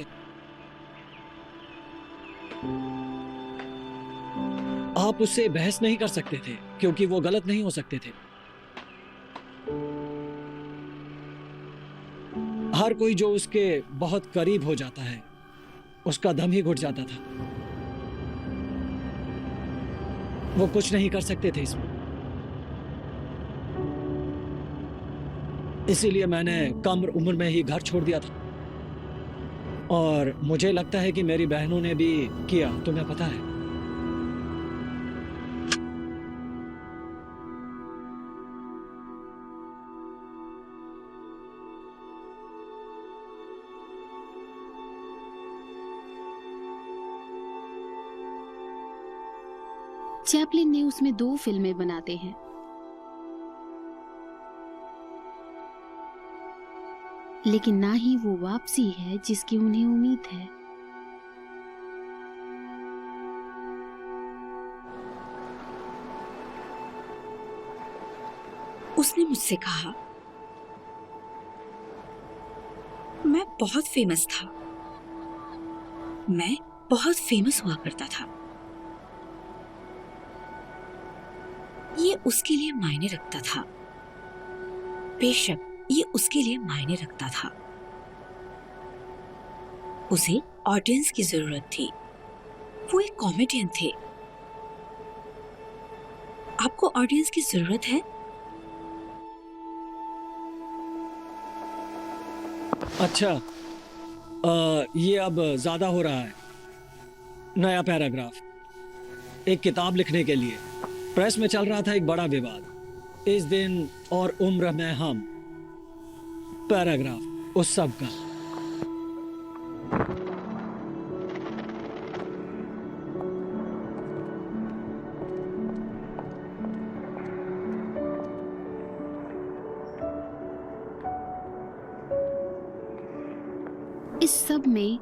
आप उससे बहस नहीं कर सकते थे क्योंकि वो गलत नहीं हो सकते थे। हर कोई जो उसके बहुत करीब हो जाता है उसका दम ही घुट जाता था। वो कुछ नहीं कर सकते थे इसमें। इसीलिए मैंने कम उम्र में ही घर छोड़ दिया था, और मुझे लगता है कि मेरी बहनों ने भी किया, तुम्हें पता है। चैपलिन ने उसमें 2 फिल्में बनाते हैं। लेकिन ना ही वो वापसी है जिसकी उन्हें उम्मीद है। उसने मुझसे कहा, मैं बहुत फेमस था, मैं बहुत फेमस हुआ करता था। ये उसके लिए मायने रखता था, बेशक ये उसके लिए मायने रखता था। उसे ऑडियंस की जरूरत थी, वो एक कॉमेडियन थे। आपको ऑडियंस की जरूरत है? अच्छा, ये अब ज्यादा हो रहा है। नया पैराग्राफ एक किताब लिखने के लिए प्रेस में चल रहा था एक बड़ा विवाद। इस दिन और उम्र में हम, पैराग्राफ उस सब का। इस सब में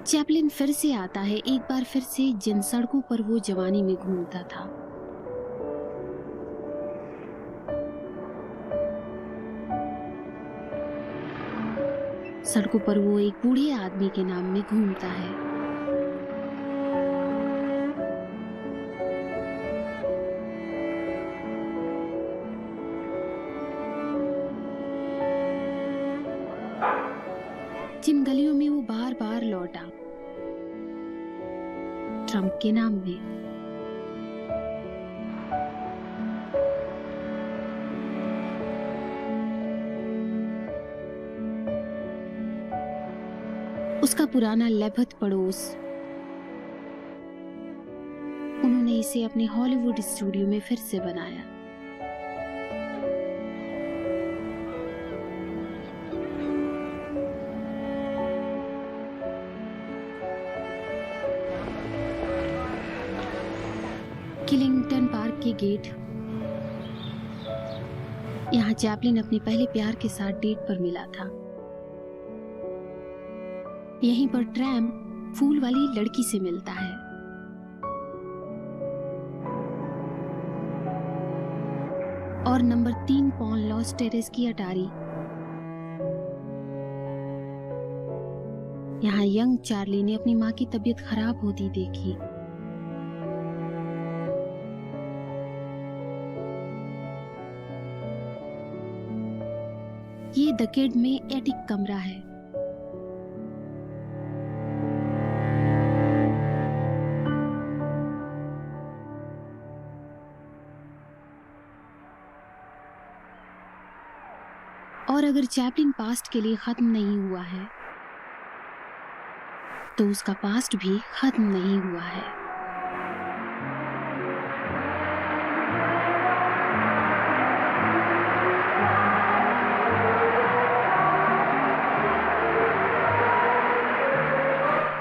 चैपलिन फिर से आता है, एक बार फिर से जिन सड़कों पर वो जवानी में घूमता था। सड़कों पर वो एक बूढ़े आदमी के नाम में घूमता है। जिन गलियों में वो बार बार लौटा, ट्रंप के नाम में। उसका पुराना लेबत पड़ोस, उन्होंने इसे अपने हॉलीवुड स्टूडियो में फिर से बनाया। किलिंगटन पार्क के गेट, यहाँ चैपलिन अपने पहले प्यार के साथ डेट पर मिला था। यहीं पर ट्रैम फूल वाली लड़की से मिलता है। और नंबर 3 पॉन लॉस्ट टेरेस की अटारी, यहाँ यंग चार्ली ने अपनी माँ की तबीयत खराब होती देखी। ये द किड में एटिक कमरा है। और अगर चैपलिन पास्ट के लिए खत्म नहीं हुआ है तो उसका पास्ट भी खत्म नहीं हुआ है।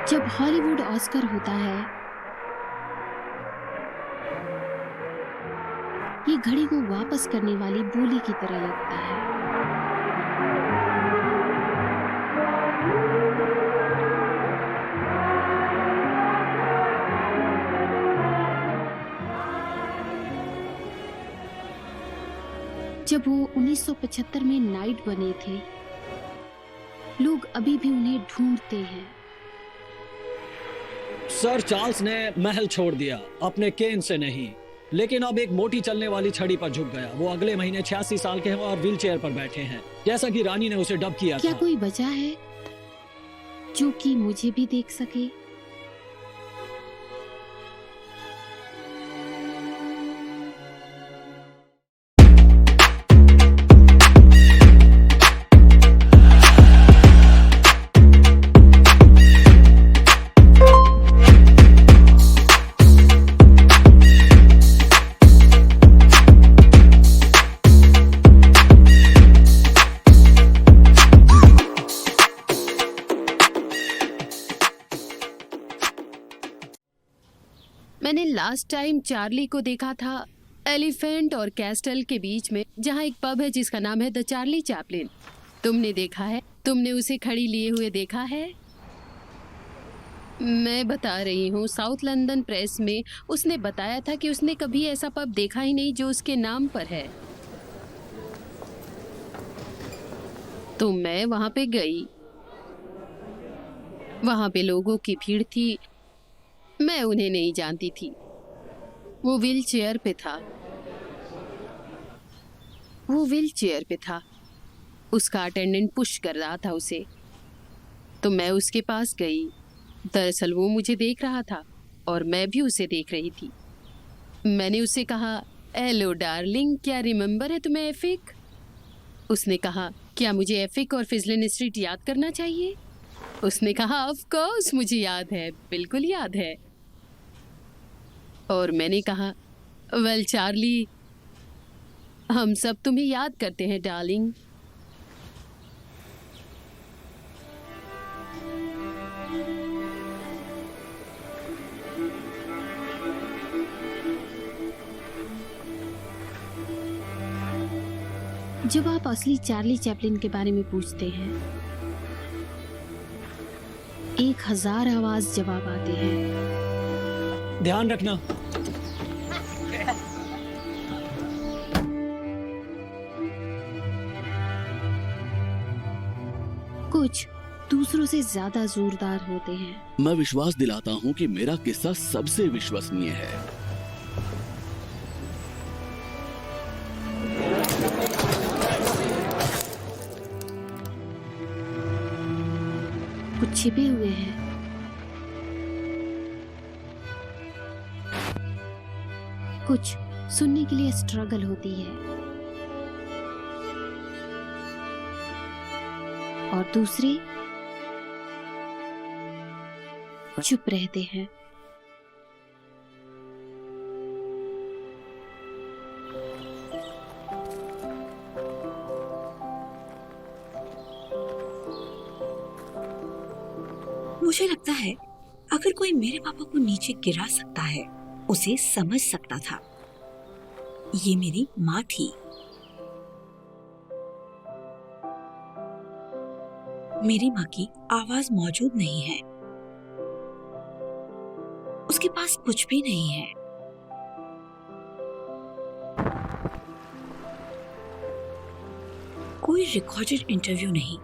जब हॉलीवुड ऑस्कर होता है, ये घड़ी को वापस करने वाली बोली की तरह लगता है। जब वो 1975 में नाइट बने थे, लोग अभी भी उन्हें ढूंढते हैं। सर चार्ल्स ने महल छोड़ दिया, अपने केन से नहीं, लेकिन अब एक मोटी चलने वाली छड़ी पर झुक गया। वो अगले महीने 86 साल के हैं और व्हील चेयर पर बैठे हैं, जैसा कि रानी ने उसे डब किया क्या था। कोई वजह है जो कि मुझे भी देख सके? मैंने लास्ट टाइम चार्ली को देखा था एलिफेंट और कैस्टल के बीच में, जहाँ एक पब है जिसका नाम है द चार्ली चैपलिन। तुमने देखा है? तुमने उसे खड़ी लिए हुए देखा है? मैं बता रही हूँ, साउथ लंदन प्रेस में उसने बताया था कि उसने कभी ऐसा पब देखा ही नहीं जो उसके नाम पर है। तो मैं वहाँ पे गई। वहाँ पे लोगों की भीड़ थी, मैं उन्हें नहीं जानती थी। वो व्हील चेयर पे था। उसका अटेंडेंट पुश कर रहा था उसे, तो मैं उसके पास गई। दरअसल वो मुझे देख रहा था और मैं भी उसे देख रही थी। मैंने उसे कहा, हेलो डार्लिंग, क्या रिमेंबर है तुम्हें एफिक? उसने कहा, क्या मुझे एफिक और फिजलिन स्ट्रीट याद करना चाहिए? उसने कहा, ऑफ कोर्स मुझे याद है, बिल्कुल याद है। और मैंने कहा, वेल चार्ली, हम सब तुम्हें याद करते हैं डार्लिंग। जब आप असली चार्ली चैपलिन के बारे में पूछते हैं, 1000 आवाज जवाब आते हैं। ध्यान रखना। कुछ दूसरों से ज्यादा जोरदार होते हैं। मैं विश्वास दिलाता हूँ कि मेरा किस्सा सबसे विश्वसनीय है। कुछ छिपे हुए हैं। कुछ सुनने के लिए स्ट्रगल होती है और दूसरे चुप रहते हैं। मुझे लगता है अगर कोई मेरे पापा को नीचे गिरा सकता है, उसे समझ सकता था। ये मेरी माँ थी। मेरी माँ की आवाज मौजूद नहीं है, उसके पास कुछ भी नहीं है। कोई रिकॉर्डेड इंटरव्यू नहीं।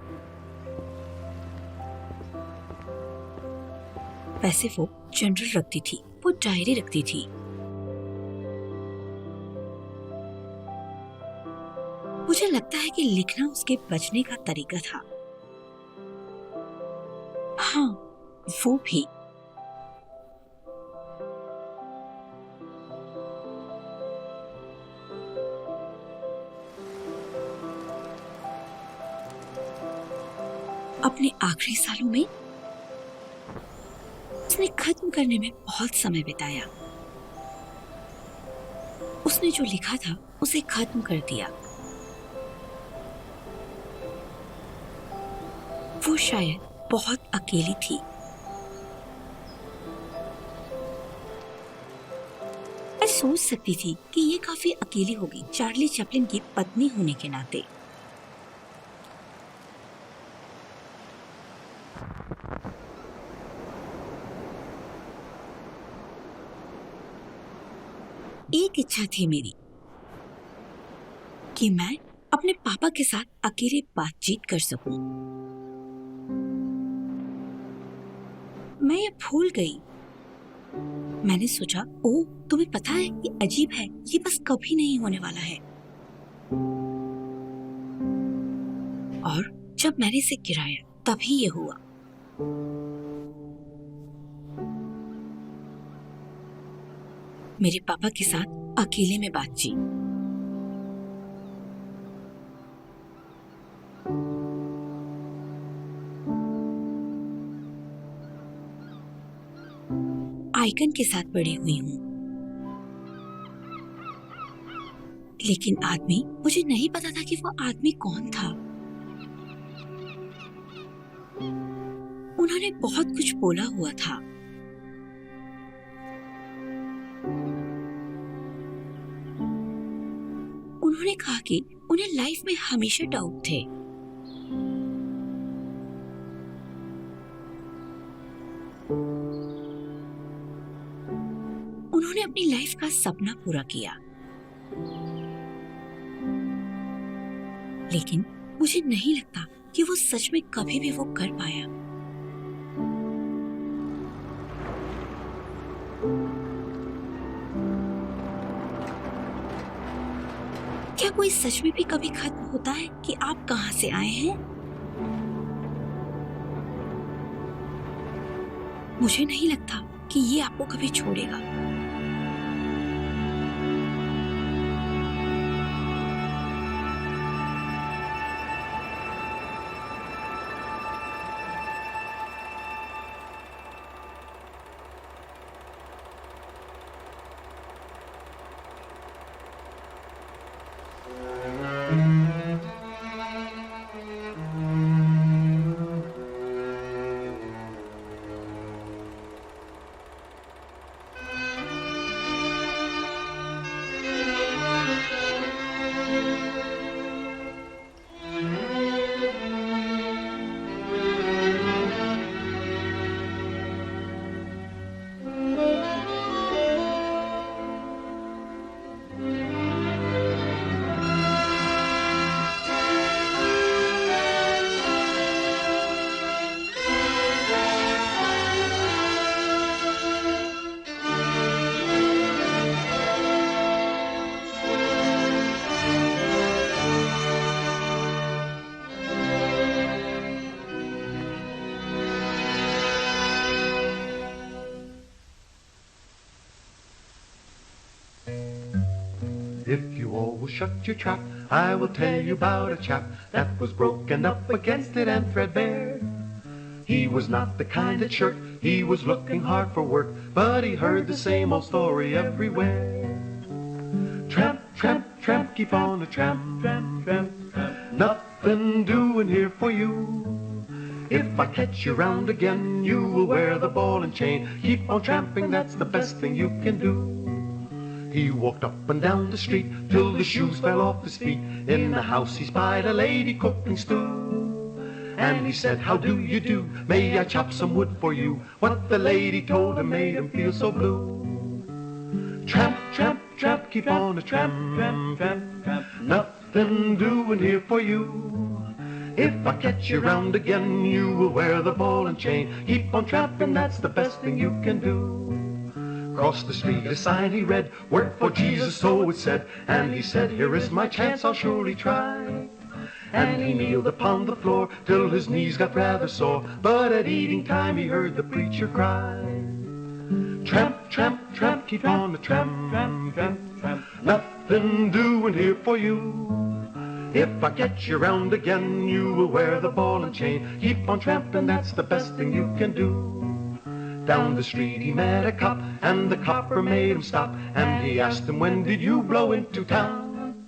वैसे वो जनरल रखती थी, वो डायरी रखती थी। मुझे लगता है कि लिखना उसके बचने का तरीका था। हाँ, वो भी। अपने आखिरी सालों में उसने खत्म करने में बहुत समय बिताया। उसने जो लिखा था उसे खत्म कर दिया। वो शायद बहुत अकेली थी। मैं सोच सकती थी कि ये काफी अकेली होगी चार्ली चैपलिन की पत्नी होने के नाते। एक इच्छा थी मेरी कि मैं अपने पापा के साथ अकेले बातचीत कर सकूं। मैं ये भूल गई। मैंने सोचा, ओह तुम्हें पता है ये अजीब है, ये बस कभी नहीं होने वाला है। और जब मैंने इसे गिराया तभी ये हुआ। मेरे पापा के साथ अकेले में बातचीत। आइकन के साथ बड़ी हुई हूं, लेकिन आदमी, मुझे नहीं पता था कि वो आदमी कौन था। उन्होंने बहुत कुछ बोला हुआ था। उन्होंने कहा कि उन्हें लाइफ में हमेशा डाउट थे। उन्होंने अपनी लाइफ का सपना पूरा किया, लेकिन मुझे नहीं लगता कि वो सच में कभी भी वो कर पाया। क्या कोई सच में भी कभी खत्म होता है कि आप कहां से आए हैं? मुझे नहीं लगता कि ये आपको कभी छोड़ेगा। If you always shut your trap, I will tell you about a chap that was broken up against it and threadbare. He was not the kind that shirked, he was looking hard for work, but he heard the same old story everywhere. Tramp, tramp, tramp, keep on a tramp, tramp, tramp, tramp. Nothing doing here for you. If I catch you round again, you will wear the ball and chain. Keep on tramping, that's the best thing you can do. He walked up and down the street till the shoes fell off his feet. In the house he spied a lady cooking stew. And he said, how do you do? May I chop some wood for you? What the lady told him made him feel so blue. Tramp, tramp, tramp, keep on a tramp, tramp, tramp, tramp. Nothing doing here for you. If I catch you round again, you will wear the ball and chain. Keep on tramping, that's the best thing you can do. Across the street a sign he read, work for Jesus, so it said. And he said, here is my chance, I'll surely try. And he kneeled upon the floor till his knees got rather sore. But at eating time he heard the preacher cry, tramp, tramp, tramp, keep on the tramp, tramp, tramp, tramp. Nothing doing here for you. If I catch you round again, you will wear the ball and chain. Keep on tramping, that's the best thing you can do. Down the street he met a cop, and the copper made him stop, and he asked him, when did you blow into town?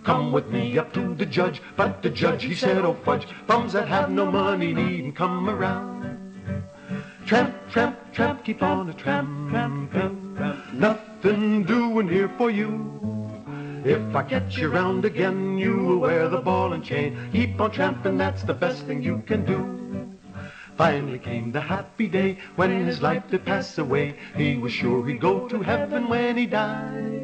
Come with me up to the judge, but the judge, he said, oh fudge, bums that have no money needn't come around. Tramp, tramp, tramp, keep on a tramp, tramp, tramp, tramp. Nothing doing here for you. If I catch you round again, you will wear the ball and chain. Keep on tramping, that's the best thing you can do. Finally came the happy day when his life did pass away. He was sure he'd go to heaven when he died.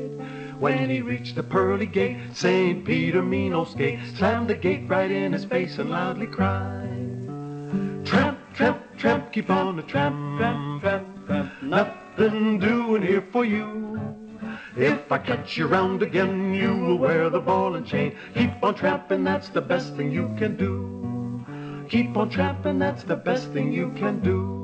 When he reached the pearly gate, St. Peter Mino skate, slammed the gate right in his face and loudly cried, tramp, tramp, tramp, keep on a tramp, tramp, tramp, tramp. Nothing doing here for you. If I catch you round again, you will wear the ball and chain. Keep on tramping, that's the best thing you can do. Keep on tramping, that's the best thing you can do.